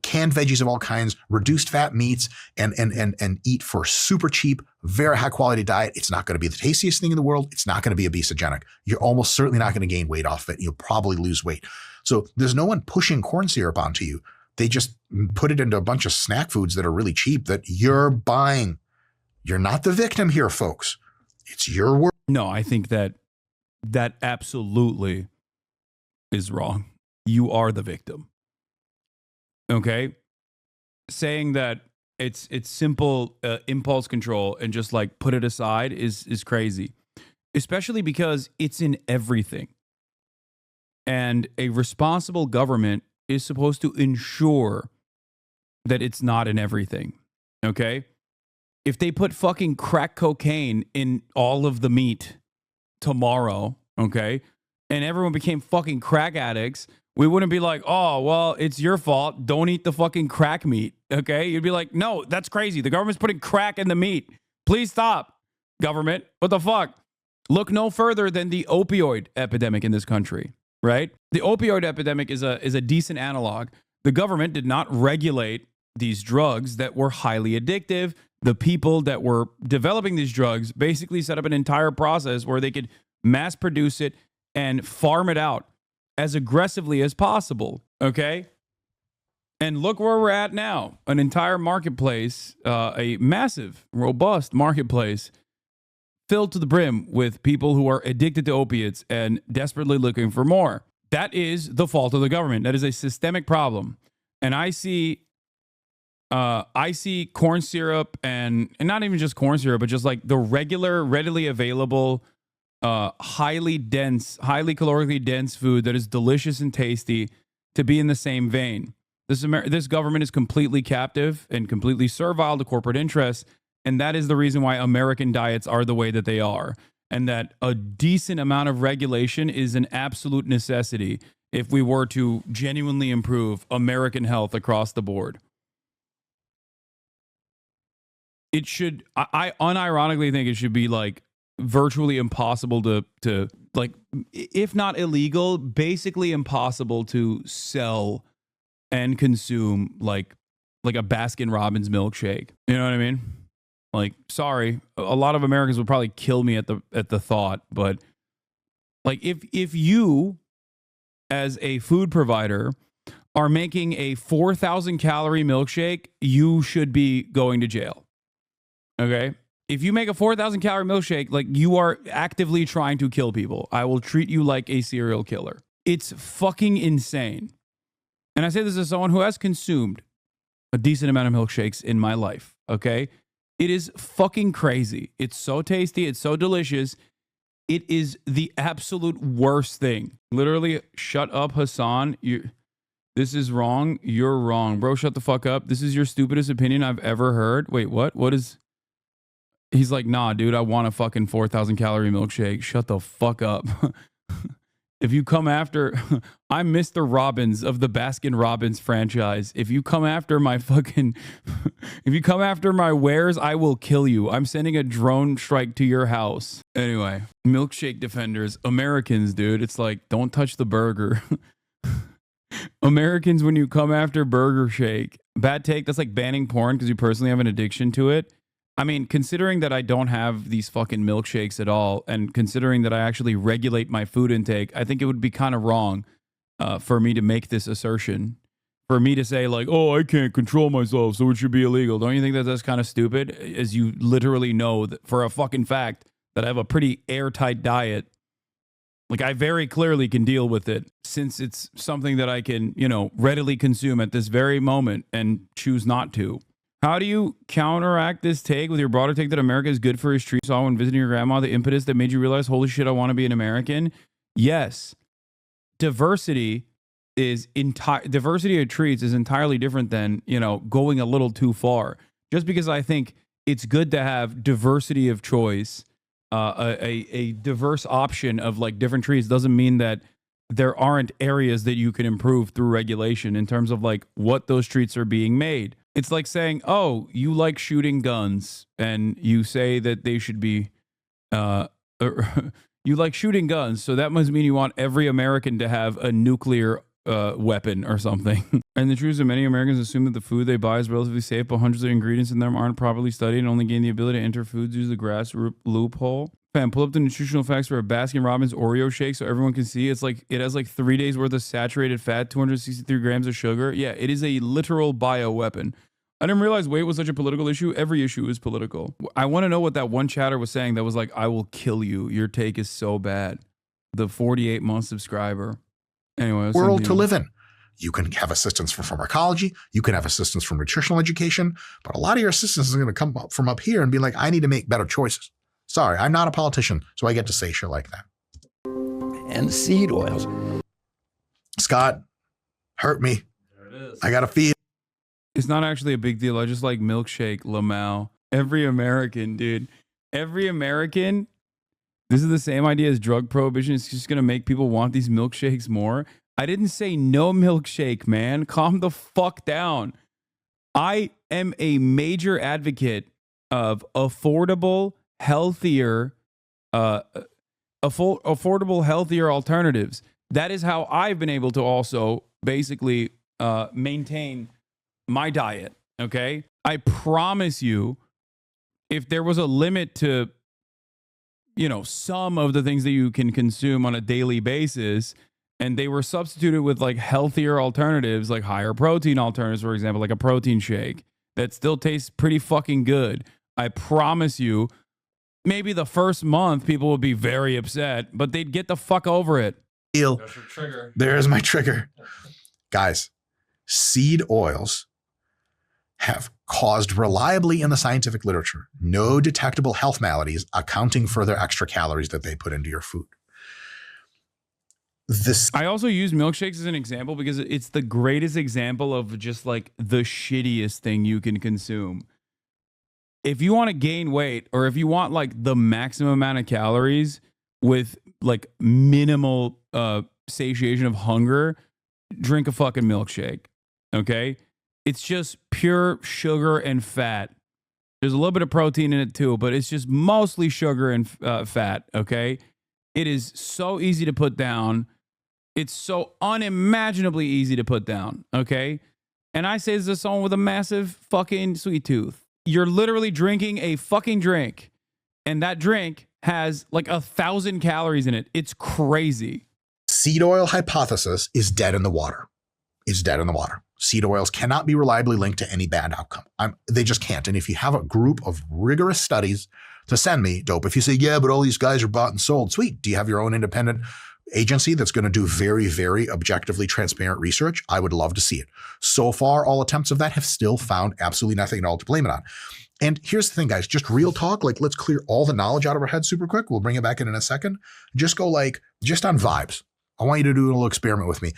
canned veggies of all kinds, reduced fat meats, and eat for super cheap, very high quality diet. It's not going to be the tastiest thing in the world. It's not going to be obesogenic. You're almost certainly not going to gain weight off it. You'll probably lose weight. So there's no one pushing corn syrup onto you. They just put it into a bunch of snack foods that are really cheap that you're buying. You're not the victim here, folks. It's your word. No, I think that absolutely is wrong. You are the victim. Okay? Saying that it's simple impulse control and just like put it aside is crazy. Especially because it's in everything. And a responsible government is supposed to ensure that it's not in everything. Okay? If they put fucking crack cocaine in all of the meat tomorrow, okay, and everyone became fucking crack addicts, we wouldn't be like, oh, well, it's your fault. Don't eat the fucking crack meat. Okay? You'd be like, no, that's crazy. The government's putting crack in the meat. Please stop, government. What the fuck? Look no further than the opioid epidemic in this country. Right? The opioid epidemic is a decent analog. The government did not regulate these drugs that were highly addictive. The people that were developing these drugs basically set up an entire process where they could mass produce it and farm it out as aggressively as possible. Okay? And look where we're at now. An entire marketplace, a massive, robust marketplace filled to the brim with people who are addicted to opiates and desperately looking for more. That is the fault of the government. That is a systemic problem. And I see corn syrup and not even just corn syrup, but just like the regular, readily available, highly calorically dense food that is delicious and tasty to be in the same vein. This government is completely captive and completely servile to corporate interests. And that is the reason why American diets are the way that they are. And that a decent amount of regulation is an absolute necessity if we were to genuinely improve American health across the board. It should, I unironically think it should be like virtually impossible to like, if not illegal, basically impossible to sell and consume like a Baskin Robbins milkshake. You know what I mean? Like, sorry, a lot of Americans would probably kill me at the thought, but like if you as a food provider are making a 4,000 calorie milkshake, you should be going to jail. Okay? If you make a 4,000 calorie milkshake, like you are actively trying to kill people. I will treat you like a serial killer. It's fucking insane. And I say this as someone who has consumed a decent amount of milkshakes in my life, okay? It is fucking crazy. It's so tasty. It's so delicious. It is the absolute worst thing. Literally, shut up, Hasan. This is wrong. You're wrong. Bro, shut the fuck up. This is your stupidest opinion I've ever heard. Wait, what? What is... He's like, nah, dude, I want a fucking 4,000 calorie milkshake. Shut the fuck up. If you come after, I'm Mr. Robbins of the Baskin Robbins franchise. If you come after my wares, I will kill you. I'm sending a drone strike to your house. Anyway, milkshake defenders, Americans, dude. It's like, don't touch the burger. Americans, when you come after Burger Shake, bad take. That's like banning porn because you personally have an addiction to it. I mean, considering that I don't have these fucking milkshakes at all, and considering that I actually regulate my food intake, I think it would be kind of wrong for me to make this assertion. For me to say like, oh, I can't control myself, so it should be illegal. Don't you think that that's kind of stupid? As you literally know that for a fucking fact that I have a pretty airtight diet. Like I very clearly can deal with it since it's something that I can, readily consume at this very moment and choose not to. How do you counteract this take with your broader take that America is good for his treats? Saw when visiting your grandma, the impetus that made you realize, holy shit, I want to be an American? Yes. Diversity of treats is entirely different than, going a little too far. Just because I think it's good to have diversity of choice, a diverse option of like different treats doesn't mean that there aren't areas that you can improve through regulation in terms of like what those treats are being made. It's like saying, oh, you like shooting guns and you say that they should be, you like shooting guns. So that must mean you want every American to have a nuclear weapon or something. And the truth is that many Americans assume that the food they buy is relatively safe, but hundreds of ingredients in them aren't properly studied and only gain the ability to enter foods through the grass loophole. Fam, pull up the nutritional facts for a Baskin Robbins Oreo shake so everyone can see. It's like it has like 3 days worth of saturated fat, 263 grams of sugar. Yeah, it is a literal bioweapon. I didn't realize weight was such a political issue. Every issue is political. I want to know what that one chatter was saying that was like, I will kill you. Your take is so bad. The 48-month subscriber. Anyway, world to live in. You can have assistance from pharmacology. You can have assistance from nutritional education. But a lot of your assistance is going to come up from up here and be like, I need to make better choices. Sorry, I'm not a politician, so I get to say shit like that. And seed oils. Scott, hurt me. There it is. I got to feel. It's not actually a big deal. I just like milkshake, Lamau. Every American, dude. Every American. This is the same idea as drug prohibition. It's just going to make people want these milkshakes more. I didn't say no milkshake, man. Calm the fuck down. I am a major advocate of affordable, healthier, affordable, healthier alternatives. That is how I've been able to also basically maintain my diet. Okay. I promise you, if there was a limit to, you know, some of the things that you can consume on a daily basis, and they were substituted with like healthier alternatives, like higher protein alternatives, for example, like a protein shake that still tastes pretty fucking good. I promise you, maybe the first month people would be very upset, but they'd get the fuck over it. There's your trigger. There's my trigger. Guys, seed oils have caused reliably in the scientific literature no detectable health maladies, accounting for their extra calories that they put into your food. I also use milkshakes as an example because it's the greatest example of just like the shittiest thing you can consume. If you want to gain weight, or if you want like the maximum amount of calories with like minimal satiation of hunger, drink a fucking milkshake. Okay? It's just pure sugar and fat. There's a little bit of protein in it too, but it's just mostly sugar and fat. Okay? It is so easy to put down. It's so unimaginably easy to put down. Okay? And I say this as someone with a massive fucking sweet tooth. You're literally drinking a fucking drink, and that drink has like 1,000 calories in it. It's crazy. Seed oil hypothesis is dead in the water. It's dead in the water. Seed oils cannot be reliably linked to any bad outcome. They just can't. And if you have a group of rigorous studies to send me, dope. If you say, yeah, but all these guys are bought and sold, sweet. Do you have your own independent agency that's going to do very, very objectively transparent research? I would love to see it. So far, all attempts of that have still found absolutely nothing at all to blame it on. And here's the thing, guys, just real talk. Like, let's clear all the knowledge out of our heads super quick. We'll bring it back in a second. Just go like, just on vibes. I want you to do a little experiment with me.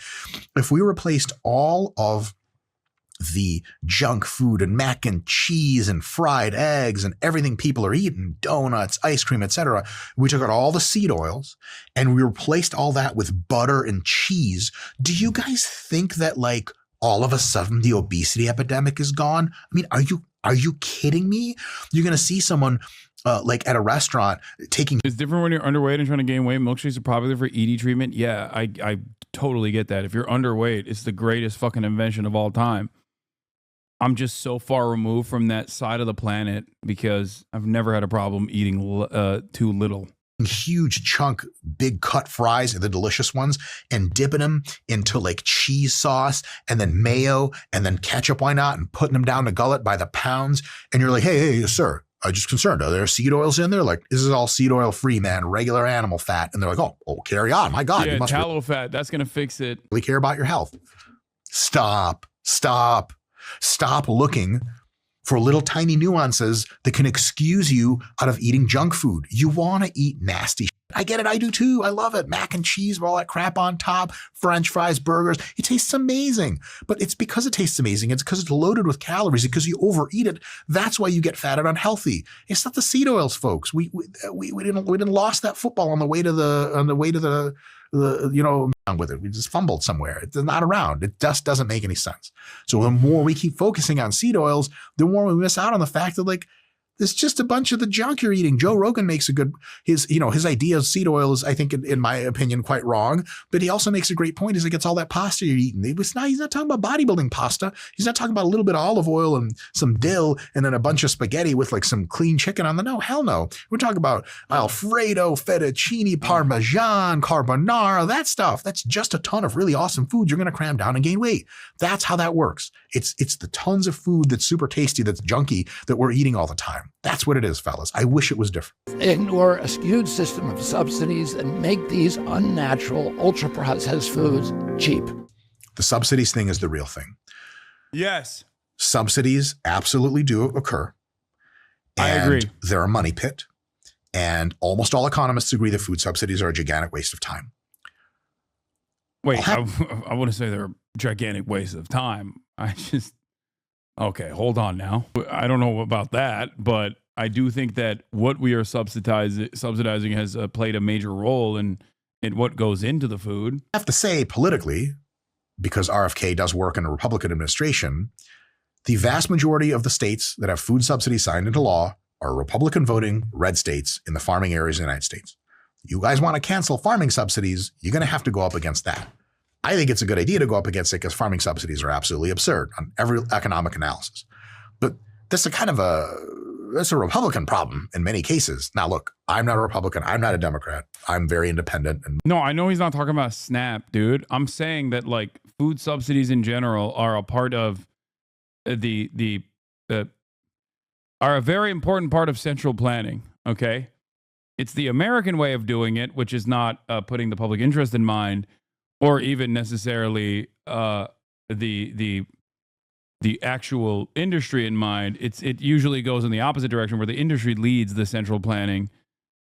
If we replaced all of the junk food and mac and cheese and fried eggs and everything people are eating, donuts, ice cream, etc., we took out all the seed oils and we replaced all that with butter and cheese, do you guys think that like all of a sudden the obesity epidemic is gone? I mean, are you kidding me? You're going to see someone like at a restaurant taking... It's different when you're underweight and trying to gain weight. Milkshakes are popular for ED treatment. Yeah, I totally get that. If you're underweight, it's the greatest fucking invention of all time. I'm just so far removed from that side of the planet because I've never had a problem eating too little. Huge chunk, big cut fries, the delicious ones, and dipping them into like cheese sauce and then mayo and then ketchup, why not, and putting them down the gullet by the pounds. And you're like, hey, sir, I'm just concerned. Are there seed oils in there? Like, this is all seed oil free, man, regular animal fat. And they're like, oh, carry on. My God. Yeah, you must tallow fat. That's going to fix it. Really care about your health. Stop looking for little tiny nuances that can excuse you out of eating junk food. You want to eat nasty shit. I get it. I do too. I love it. Mac and cheese with all that crap on top, French fries, burgers. It tastes amazing. But it's because it tastes amazing. It's because it's loaded with calories, because you overeat it. That's why you get fat and unhealthy. It's not the seed oils, folks. We didn't lost that football on the way to the with it. We just fumbled somewhere. It's not around. It just doesn't make any sense. So the more we keep focusing on seed oils, the more we miss out on the fact that, like, it's just a bunch of the junk you're eating. Joe Rogan makes his idea of seed oil is, I think, in my opinion, quite wrong. But he also makes a great point. He's like, it's all that pasta you're eating. He's not talking about bodybuilding pasta. He's not talking about a little bit of olive oil and some dill and then a bunch of spaghetti with like some clean chicken on the, no, hell no. We're talking about Alfredo, fettuccine, Parmesan, carbonara, that stuff. That's just a ton of really awesome food you're going to cram down and gain weight. That's how that works. It's the tons of food that's super tasty, that's junky, that we're eating all the time. That's what it is, fellas. I wish it was different. Ignore a skewed system of subsidies and make these unnatural, ultra-processed foods cheap. The subsidies thing is the real thing. Yes. Subsidies absolutely do occur. I agree. They're a money pit. And almost all economists agree that food subsidies are a gigantic waste of time. Wait, I wouldn't say they're a gigantic waste of time. Okay, hold on now. I don't know about that, but I do think that what we are subsidizing has played a major role in what goes into the food. I have to say, politically, because RFK does work in a Republican administration, the vast majority of the states that have food subsidies signed into law are Republican voting red states in the farming areas of the United States. You guys want to cancel farming subsidies, you're going to have to go up against that. I think it's a good idea to go up against it because farming subsidies are absolutely absurd on every economic analysis. But that's a Republican problem in many cases. Now, look, I'm not a Republican. I'm not a Democrat. I'm very independent. No, I know he's not talking about SNAP, dude. I'm saying that, like, food subsidies in general are a part of are a very important part of central planning. Okay, it's the American way of doing it, which is not putting the public interest in mind, or even necessarily the actual industry in mind. It usually goes in the opposite direction, where the industry leads the central planning.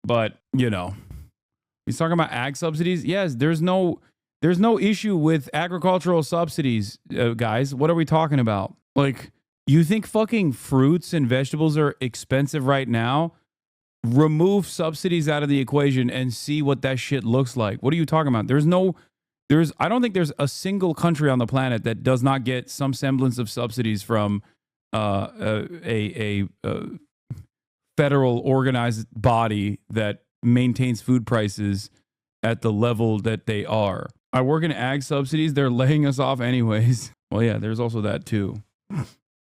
But he's talking about ag subsidies. Yes, there's no issue with agricultural subsidies, guys. What are we talking about? Like, you think fucking fruits and vegetables are expensive right now? Remove subsidies out of the equation and see what that shit looks like. What are you talking about? I don't think there's a single country on the planet that does not get some semblance of subsidies from a federal organized body that maintains food prices at the level that they are. I work in ag subsidies. They're laying us off anyways. Well, yeah, there's also that too.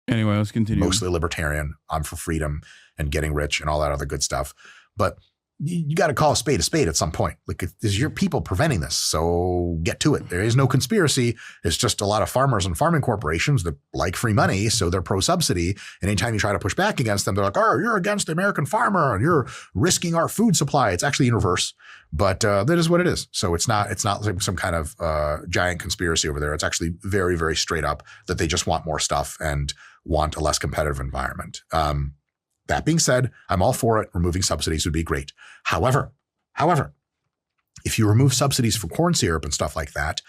Anyway, let's continue. Mostly libertarian. I'm for freedom and getting rich and all that other good stuff. But you got to call a spade at some point. Like, there's your people preventing this. So get to it. There is no conspiracy. It's just a lot of farmers and farming corporations that like free money. So they're pro-subsidy. And anytime you try to push back against them, they're like, oh, you're against the American farmer and you're risking our food supply. It's actually in reverse. But that is what it is. So it's not like some kind of giant conspiracy over there. It's actually very, very straight up that they just want more stuff and want a less competitive environment. That being said, I'm all for it. Removing subsidies would be great. However, if you remove subsidies for corn syrup and stuff like that,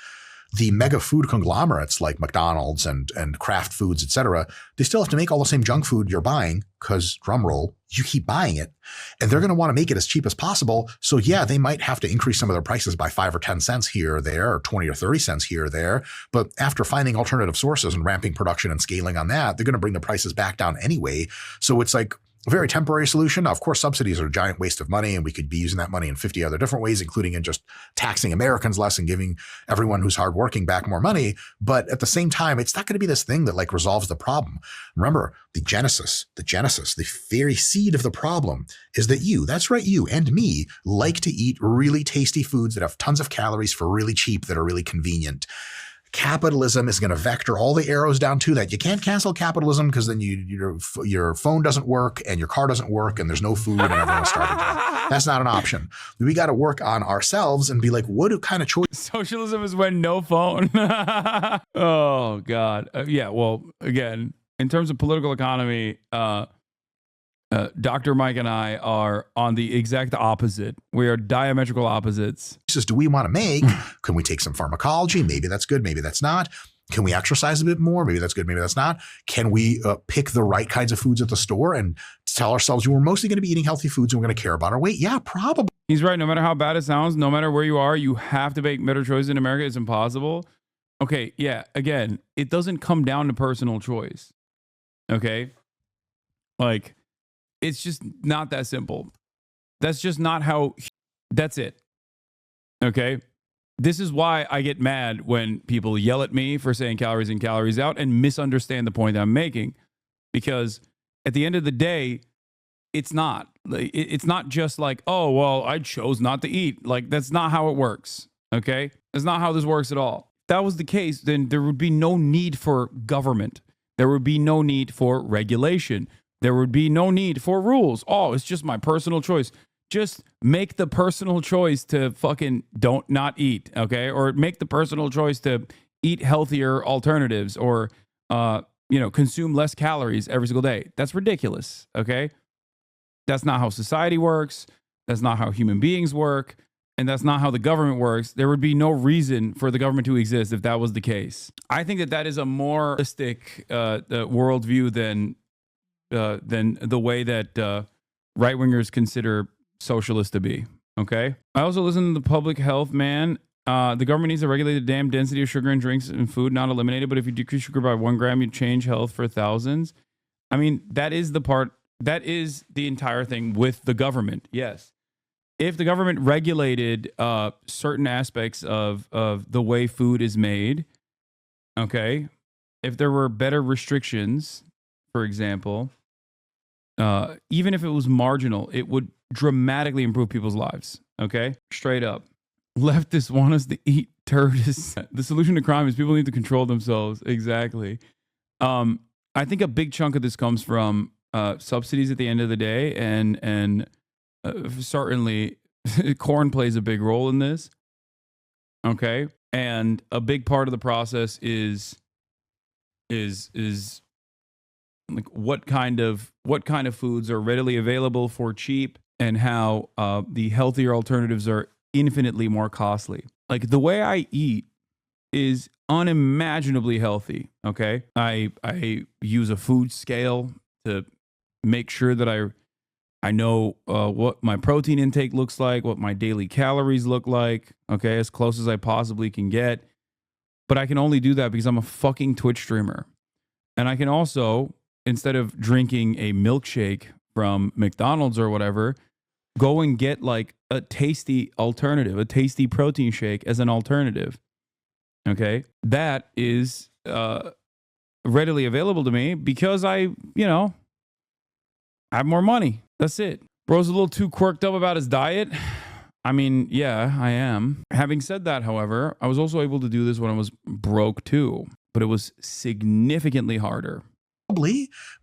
the mega food conglomerates like McDonald's and Kraft Foods, et cetera, they still have to make all the same junk food you're buying because, drum roll, you keep buying it. And they're going to want to make it as cheap as possible. So yeah, they might have to increase some of their prices by 5 or 10 cents here or there, or 20 or 30 cents here or there. But after finding alternative sources and ramping production and scaling on that, they're going to bring the prices back down anyway. So it's like a very temporary solution. Now, of course, subsidies are a giant waste of money, and we could be using that money in 50 other different ways, including in just taxing Americans less and giving everyone who's hardworking back more money. But at the same time, it's not going to be this thing that like resolves the problem. Remember, the genesis, the very seed of the problem is that that's right, you and me like to eat really tasty foods that have tons of calories for really cheap, that are really convenient. Capitalism is going to vector all the arrows down to that. You can't cancel capitalism because then your phone doesn't work and your car doesn't work and there's no food and everyone's starving to death. That's not an option. We got to work on ourselves and be like, what kind of choice? Socialism is when no phone. Oh, God. Yeah, well, again, in terms of political economy, Dr. Mike and I are on the exact opposite. We are diametrical opposites. Choices do we want to make? Can we take some pharmacology? Maybe that's good. Maybe that's not. Can we exercise a bit more? Maybe that's good. Maybe that's not. Can we pick the right kinds of foods at the store and tell ourselves we're mostly going to be eating healthy foods and we're going to care about our weight? Yeah, probably. He's right. No matter how bad it sounds, no matter where you are, you have to make better choices in America. It's impossible. Okay, yeah, again, it doesn't come down to personal choice. Okay? Like, it's just not that simple. That's just not how, that's it. Okay? This is why I get mad when people yell at me for saying calories in, calories out and misunderstand the point that I'm making. Because at the end of the day, it's not just like, oh, well, I chose not to eat. Like, that's not how it works. Okay? That's not how this works at all. If that was the case, then there would be no need for government. There would be no need for regulation. There would be no need for rules. Oh, it's just my personal choice. Just make the personal choice to fucking not eat, okay? Or make the personal choice to eat healthier alternatives or, consume less calories every single day. That's ridiculous, okay? That's not how society works. That's not how human beings work. And that's not how the government works. There would be no reason for the government to exist if that was the case. I think that is a more realistic worldview than the way that right-wingers consider socialist to be, okay? I also listen to the public health man. The government needs to regulate the damn density of sugar in drinks and food, not eliminate it. But if you decrease sugar by 1 gram, you change health for thousands. I mean, that is the entire thing with the government, yes. If the government regulated certain aspects of the way food is made, okay, if there were better restrictions, for example, even if it was marginal, it would dramatically improve people's lives, okay? Straight up. Leftists want us to eat turds. The solution to crime is people need to control themselves. Exactly. I think a big chunk of this comes from subsidies at the end of the day, and certainly corn plays a big role in this, okay? And a big part of the process is like what kind of foods are readily available for cheap, and how the healthier alternatives are infinitely more costly. Like the way I eat is unimaginably healthy. Okay, I use a food scale to make sure that I know what my protein intake looks like, what my daily calories look like. Okay, as close as I possibly can get. But I can only do that because I'm a fucking Twitch streamer, and I can also, instead of drinking a milkshake from McDonald's or whatever, go and get like a tasty alternative, a tasty protein shake as an alternative. Okay. That is readily available to me because I have more money. That's it. Bro's a little too quirked up about his diet. I mean, yeah, I am. Having said that, however, I was also able to do this when I was broke too, but it was significantly harder.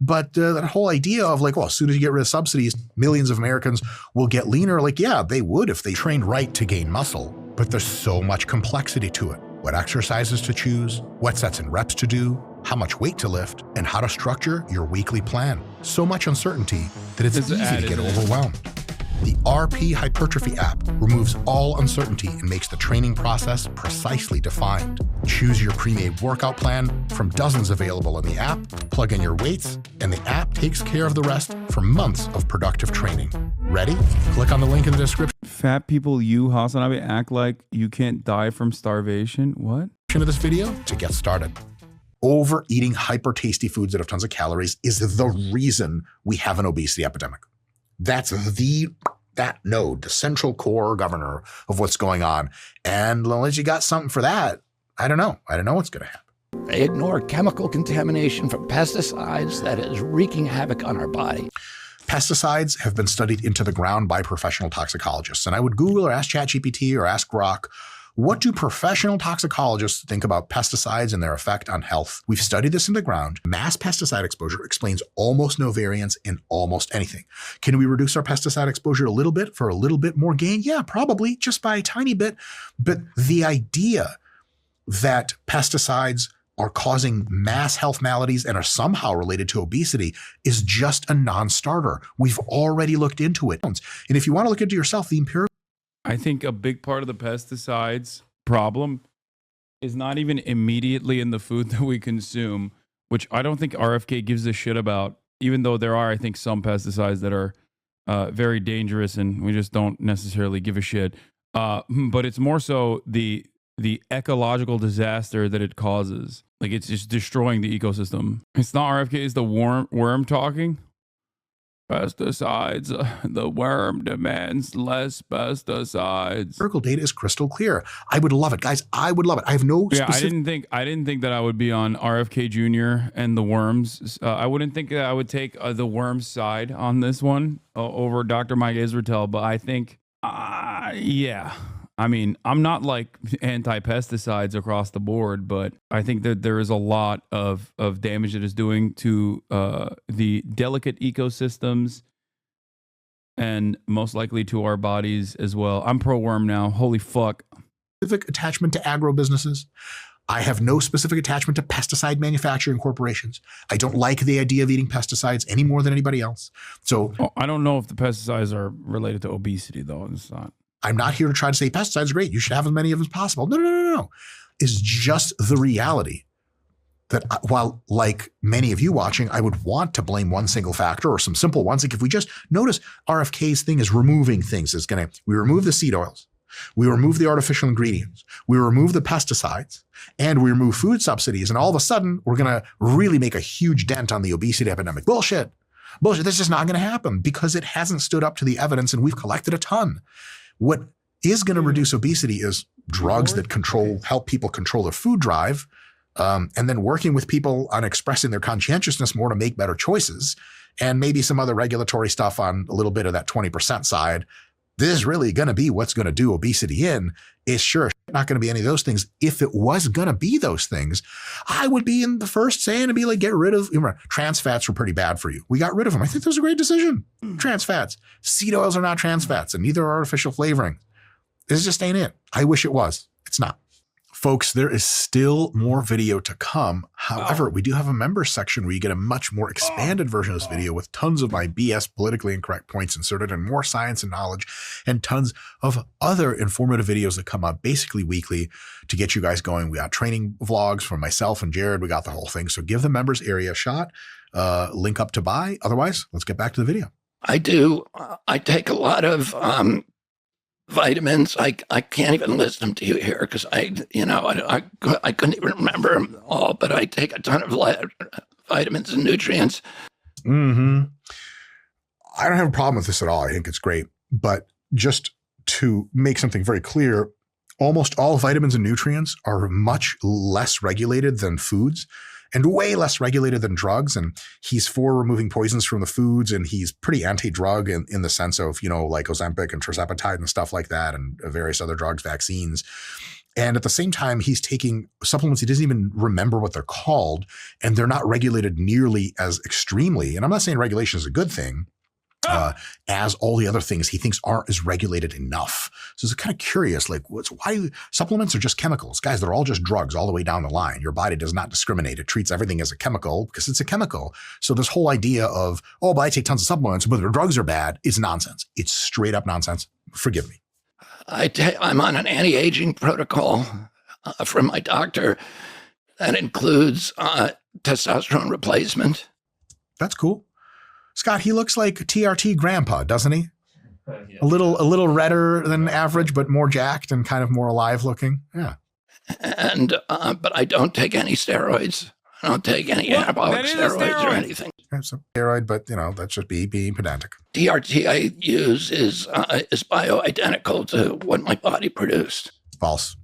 But that whole idea of like, well, as soon as you get rid of subsidies, millions of Americans will get leaner. Like, yeah, they would if they trained right to gain muscle. But there's so much complexity to it. What exercises to choose, what sets and reps to do, how much weight to lift, and how to structure your weekly plan. So much uncertainty that it's easy to get overwhelmed. The RP Hypertrophy app removes all uncertainty and makes the training process precisely defined. Choose your pre-made workout plan from dozens available in the app, plug in your weights, and the app takes care of the rest for months of productive training. Ready? Click on the link in the description. Fat people, HasanAbi, act like you can't die from starvation. What? Of this video to get started. Overeating hyper tasty foods that have tons of calories is the reason we have an obesity epidemic. That's that node, the central core governor of what's going on. And unless you got something for that, I don't know. I don't know what's going to happen. They ignore chemical contamination from pesticides that is wreaking havoc on our body. Pesticides have been studied into the ground by professional toxicologists. And I would Google or ask ChatGPT or ask Grok, what do professional toxicologists think about pesticides and their effect on health? We've studied this in the ground. Mass pesticide exposure explains almost no variance in almost anything. Can we reduce our pesticide exposure a little bit for a little bit more gain? Yeah, probably, just by a tiny bit. But the idea that pesticides are causing mass health maladies and are somehow related to obesity is just a non-starter. We've already looked into it. And if you want to look into yourself, the empirical. I think a big part of the pesticides problem is not even immediately in the food that we consume, which I don't think RFK gives a shit about, even though there are, I think, some pesticides that are very dangerous and we just don't necessarily give a shit. But it's more so the ecological disaster that it causes. Like, it's just destroying the ecosystem. It's not RFK, it's the worm talking. Pesticides. The worm demands less pesticides. Empirical data is crystal clear. I would love it, guys. I would love it. I have no specific. I didn't think that I would be on RFK Jr. and the worms. I wouldn't think that I would take the worms side on this one over Dr. Mike Israetel, but I think, yeah. I mean, I'm not like anti-pesticides across the board, but I think that there is a lot of damage that is doing to the delicate ecosystems and most likely to our bodies as well. I'm pro-worm now. Holy fuck. Specific attachment to agro businesses. I have no specific attachment to pesticide manufacturing corporations. I don't like the idea of eating pesticides any more than anybody else. So I don't know if the pesticides are related to obesity, though. It's not. I'm not here to try to say pesticides are great. You should have as many of them as possible. No. It's just the reality that while, like many of you watching, I would want to blame one single factor or some simple ones. Like if we just notice RFK's thing is removing things. We remove the seed oils. We remove the artificial ingredients. We remove the pesticides and we remove food subsidies. And all of a sudden we're going to really make a huge dent on the obesity epidemic. Bullshit. This is not going to happen because it hasn't stood up to the evidence and we've collected a ton. What is going to reduce obesity is drugs that help people control their food drive, and then working with people on expressing their conscientiousness more to make better choices, and maybe some other regulatory stuff on a little bit of that 20% side. This is really going to be what's going to do obesity in. It's sure not going to be any of those things. If it was going to be those things, I would be in the first saying to be like, get rid of, trans fats were pretty bad for you. We got rid of them. I think that was a great decision. Trans fats. Seed oils are not trans fats and neither are artificial flavoring. This just ain't it. I wish it was. It's not. Folks, there is still more video to come. However, we do have a members section where you get a much more expanded version of this video with tons of my BS politically incorrect points inserted and more science and knowledge and tons of other informative videos that come up basically weekly to get you guys going. We got training vlogs from myself and Jared. We got the whole thing. So give the members area a shot. Link up to buy. Otherwise, let's get back to the video. I do. I take a lot of vitamins. I can't even list them to you here because I couldn't even remember them all, but I take a ton of vitamins and nutrients. Mm-hmm. I don't have a problem with this at all. I think it's great. But just to make something very clear, almost all vitamins and nutrients are much less regulated than foods and way less regulated than drugs. And he's for removing poisons from the foods. And he's pretty anti-drug in the sense of, like Ozempic and tirzepatide and stuff like that and various other drugs, vaccines. And at the same time, he's taking supplements he doesn't even remember what they're called. And they're not regulated nearly as extremely. And I'm not saying regulation is a good thing. As all the other things he thinks aren't as regulated enough. So it's kind of curious, like why supplements are just chemicals. Guys, they're all just drugs all the way down the line. Your body does not discriminate. It treats everything as a chemical because it's a chemical. So this whole idea of, but I take tons of supplements, but their drugs are bad is nonsense. It's straight up nonsense. Forgive me. I'm on an anti-aging protocol from my doctor that includes testosterone replacement. That's cool. Scott, he looks like TRT grandpa, doesn't he? Yeah. A little redder than average, but more jacked and kind of more alive looking. Yeah. And but I don't take any steroids. I don't take any anabolic steroids or anything. Some steroid, but that's just being pedantic. TRT I use is bioidentical to what my body produced. False.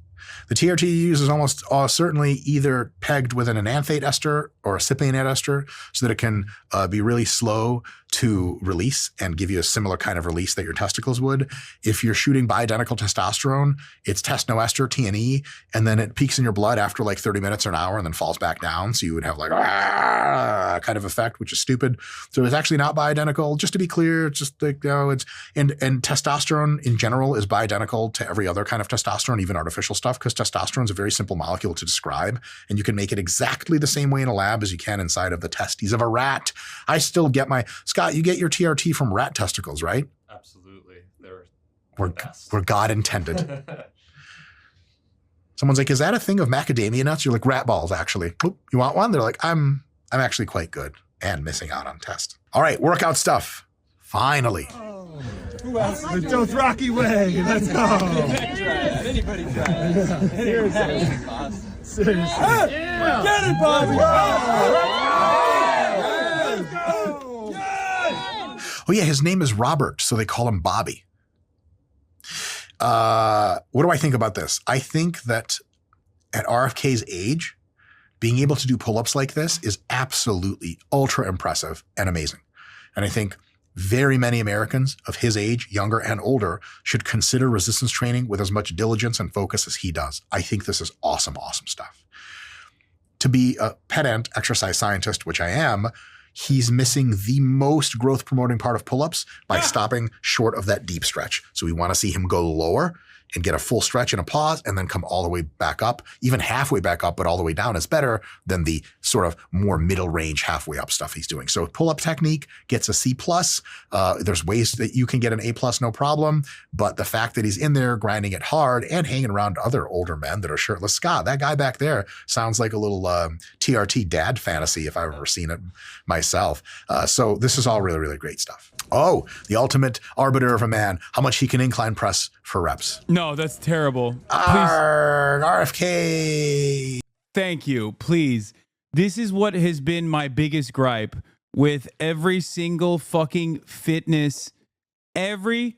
The TRT you use is almost certainly either pegged with an enanthate ester or a cypionate ester so that it can be really slow to release and give you a similar kind of release that your testicles would. If you're shooting bioidentical testosterone, it's testoester, TNE, and then it peaks in your blood after like 30 minutes or an hour and then falls back down. So you would have like kind of effect, which is stupid. So it's actually not bioidentical. Just to be clear, it's just like, it's and testosterone in general is bioidentical to every other kind of testosterone, even artificial stuff, because testosterone is a very simple molecule to describe, and you can make it exactly the same way in a lab as you can inside of the testes of a rat. I still get my Scott, you get your TRT from rat testicles, right? Absolutely. They're where God intended. Someone's like, is that a thing of macadamia nuts? You're like, rat balls, actually. Oop, you want one? They're like, I'm actually quite good and missing out on test. All right, workout stuff. Finally. Oh, who else? The Dothraki way. Let's go. Anybody try it. Seriously. Yeah. Get it, Bobby. Oh yeah, his name is Robert, so they call him Bobby. What do I think about this? I think that at RFK's age, being able to do pull-ups like this is absolutely ultra impressive and amazing. And I think very many Americans of his age, younger and older, should consider resistance training with as much diligence and focus as he does. I think this is awesome, awesome stuff. To be a pedant exercise scientist, which I am, he's missing the most growth promoting part of pull-ups by stopping short of that deep stretch. So we want to see him go lower and get a full stretch and a pause and then come all the way back up. Even halfway back up, but all the way down is better than the sort of more middle range halfway up stuff he's doing. So pull-up technique gets a C+. There's ways that you can get an A+, no problem. But the fact that he's in there grinding it hard and hanging around other older men that are shirtless. Scott, that guy back there sounds like a little TRT dad fantasy if I've ever seen it myself. So this is all really, really great stuff. Oh, the ultimate arbiter of a man, how much he can incline press for reps. No, that's terrible. Please. RFK. Thank you. Please. This is what has been my biggest gripe with every single fucking fitness. This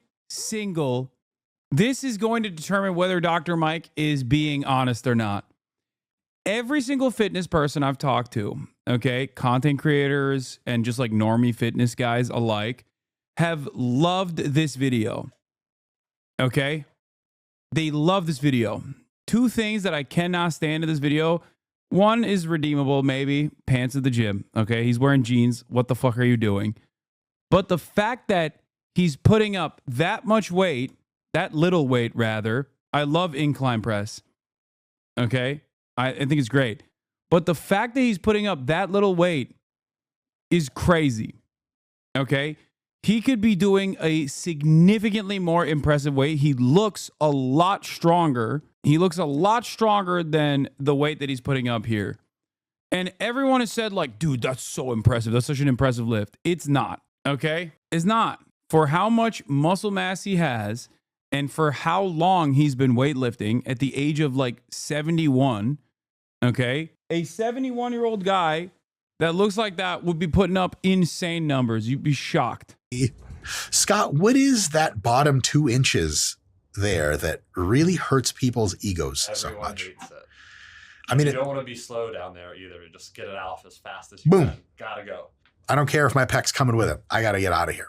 is going to determine whether Dr. Mike is being honest or not. Every single fitness person I've talked to, okay, content creators and just like normie fitness guys alike, have loved this video. Okay? They love this video. Two things that I cannot stand in this video. One is redeemable, maybe. Pants at the gym. Okay? He's wearing jeans. What the fuck are you doing? But the fact that he's putting up that much weight, that little weight rather, I love incline press. Okay? I think it's great. But the fact that he's putting up that little weight is crazy. Okay? He could be doing a significantly more impressive weight. He looks a lot stronger. He looks a lot stronger than the weight that he's putting up here. And everyone has said like, dude, that's so impressive. That's such an impressive lift. It's not, okay? It's not. For how much muscle mass he has and for how long he's been weightlifting at the age of like 71, okay? A 71-year-old guy that looks like that would be putting up insane numbers. You'd be shocked. Scott, what is that bottom 2 inches there that really hurts people's egos so much? Hates it. I mean, you don't want to be slow down there either. Just get it off as fast as you boom. can. Gotta go. I don't care if my pec's coming with it. I got to get out of here.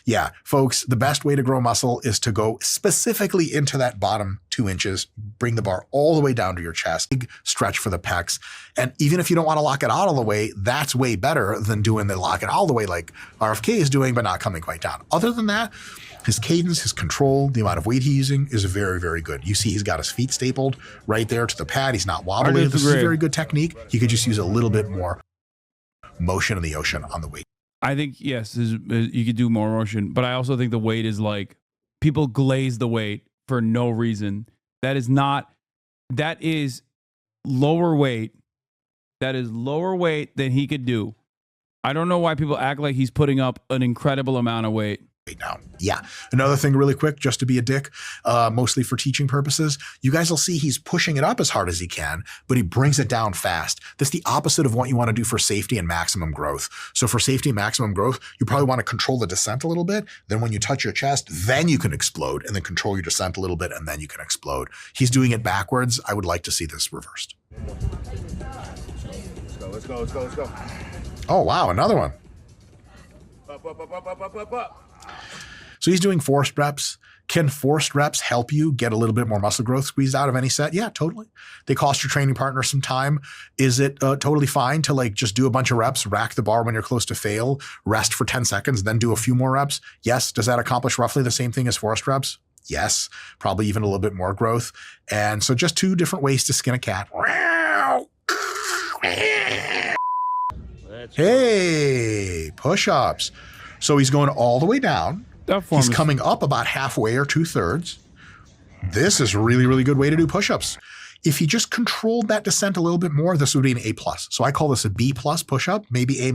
Yeah, folks, the best way to grow muscle is to go specifically into that bottom 2 inches, bring the bar all the way down to your chest, big stretch for the pecs. And even if you don't want to lock it out all the way, that's way better than doing the lock it all the way like RFK is doing, but not coming quite down. Other than that, his cadence, his control, the amount of weight he's using is very, very good. You see he's got his feet stapled right there to the pad. He's not wobbly. This is a very good technique. He could just use a little bit more motion in the ocean on the weight. I think, yes, you could do more motion, but I also think the weight is like, people glaze the weight for no reason. That is lower weight. That is lower weight than he could do. I don't know why people act like he's putting up an incredible amount of weight. Down. Yeah. Another thing really quick, just to be a dick, mostly for teaching purposes, you guys will see he's pushing it up as hard as he can, but he brings it down fast. That's the opposite of what you want to do for safety and maximum growth. So for safety and maximum growth, you probably want to control the descent a little bit. Then when you touch your chest, then you can explode, and then control your descent a little bit, and then you can explode. He's doing it backwards. I would like to see this reversed. Let's go. Oh, wow. Another one. So he's doing forced reps. Can forced reps help you get a little bit more muscle growth squeezed out of any set? Yeah, totally. They cost your training partner some time. Is it totally fine to like just do a bunch of reps, rack the bar when you're close to fail, rest for 10 seconds, then do a few more reps? Yes. Does that accomplish roughly the same thing as forced reps? Yes. Probably even a little bit more growth. And so just two different ways to skin a cat. Hey, push-ups. So he's going all the way down. He's coming up about halfway or 2/3. This is a really, really good way to do push-ups. If he just controlled that descent a little bit more, this would be an A+. So I call this a B+ push-up, maybe A-.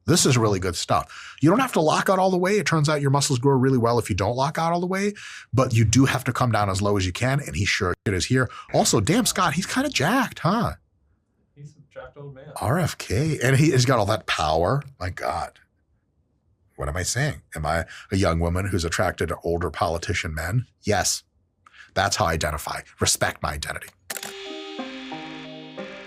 This is really good stuff. You don't have to lock out all the way. It turns out your muscles grow really well if you don't lock out all the way, but you do have to come down as low as you can, and he sure is here. Also, damn, Scott, he's kind of jacked, huh? He's a jacked old man. RFK, and he's got all that power. My God. What am I saying? Am I a young woman who's attracted to older politician men? Yes. That's how I identify. Respect my identity.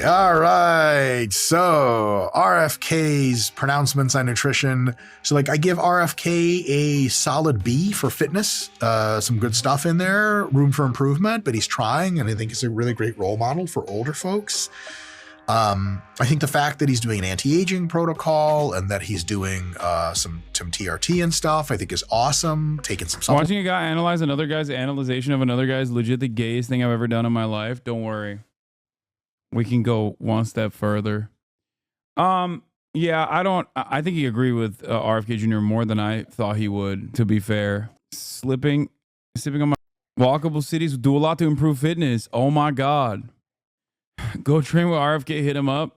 All right. So RFK's pronouncements on nutrition. So like I give RFK a solid B for fitness. Some good stuff in there, room for improvement, but he's trying. And I think he's a really great role model for older folks. I think the fact that he's doing an anti-aging protocol and that he's doing some TRT and stuff, I think is awesome. Taking some Watching a guy analyze another guy's analyzation of another guy's legit the gayest thing I've ever done in my life. Don't worry. We can go one step further. Yeah, I think he agreed with RFK Jr. more than I thought he would, to be fair. Sipping on my walkable cities do a lot to improve fitness. Oh my God. Go train with RFK, hit him up.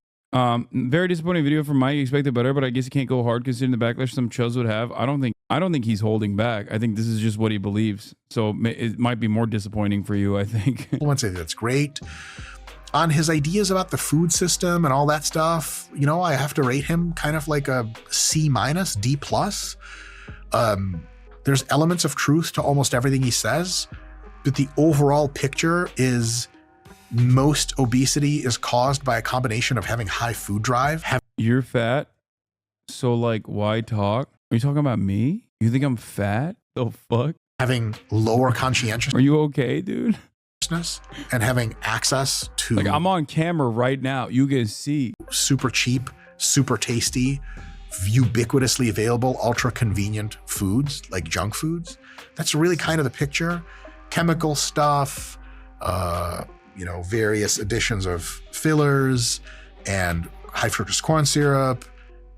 Very disappointing video from Mike. Expected better, but I guess he can't go hard considering the backlash some chuds would have. I don't think he's holding back. I think this is just what he believes. So it might be more disappointing for you, I think. I wouldn't say that's great. On his ideas about the food system and all that stuff, you know, I have to rate him kind of like a C-, D+. There's elements of truth to almost everything he says, but the overall picture is most obesity is caused by a combination of having high food drive. You're fat, so like, why talk? Are you talking about me? You think I'm fat? The fuck? Having lower conscientiousness. Are you okay, dude? And having access to, like, I'm on camera right now. You can see. Super cheap, super tasty, ubiquitously available, ultra convenient foods like junk foods. That's really kind of the picture. Chemical stuff, you know, various additions of fillers and high fructose corn syrup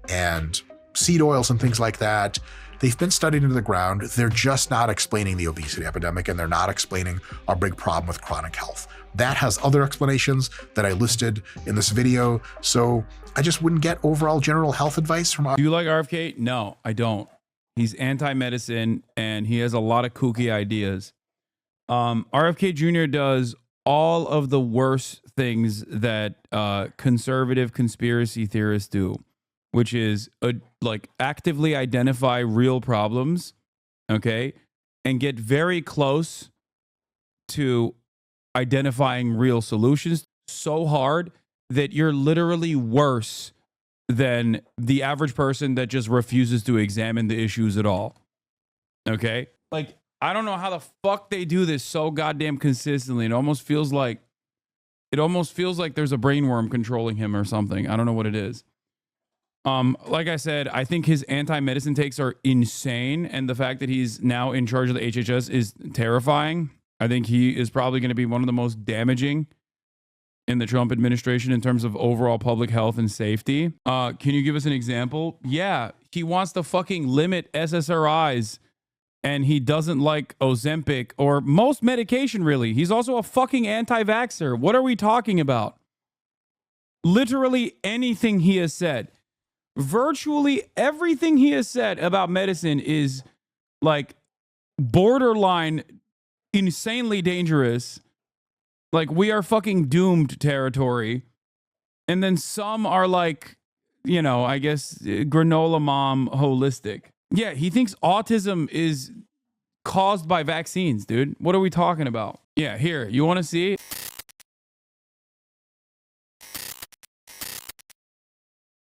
and seed oils and things like that. They've been studied into the ground. They're just not explaining the obesity epidemic, and they're not explaining our big problem with chronic health. That has other explanations that I listed in this video. So I just wouldn't get overall general health advice from. Do you like RFK? No, I don't. He's anti-medicine and he has a lot of kooky ideas. RFK Jr. does all of the worst things that conservative conspiracy theorists do, which is like actively identify real problems, okay, and get very close to identifying real solutions so hard that you're literally worse than the average person that just refuses to examine the issues at all, okay? Like, I don't know how the fuck they do this so goddamn consistently. It almost feels like there's a brainworm controlling him or something. I don't know what it is. Like I said, I think his anti-medicine takes are insane, and the fact that he's now in charge of the HHS is terrifying. I think he is probably going to be one of the most damaging in the Trump administration in terms of overall public health and safety. Can you give us an example? Yeah, he wants to fucking limit SSRIs, and he doesn't like Ozempic or most medication, really. He's also a fucking anti-vaxxer. What are we talking about? Literally anything he has said. Virtually everything he has said about medicine is like borderline insanely dangerous. Like, we are fucking doomed territory. And then some are like, you know, I guess granola mom holistic. Yeah, he thinks autism is caused by vaccines, dude. What are we talking about? Yeah, here, you want to see?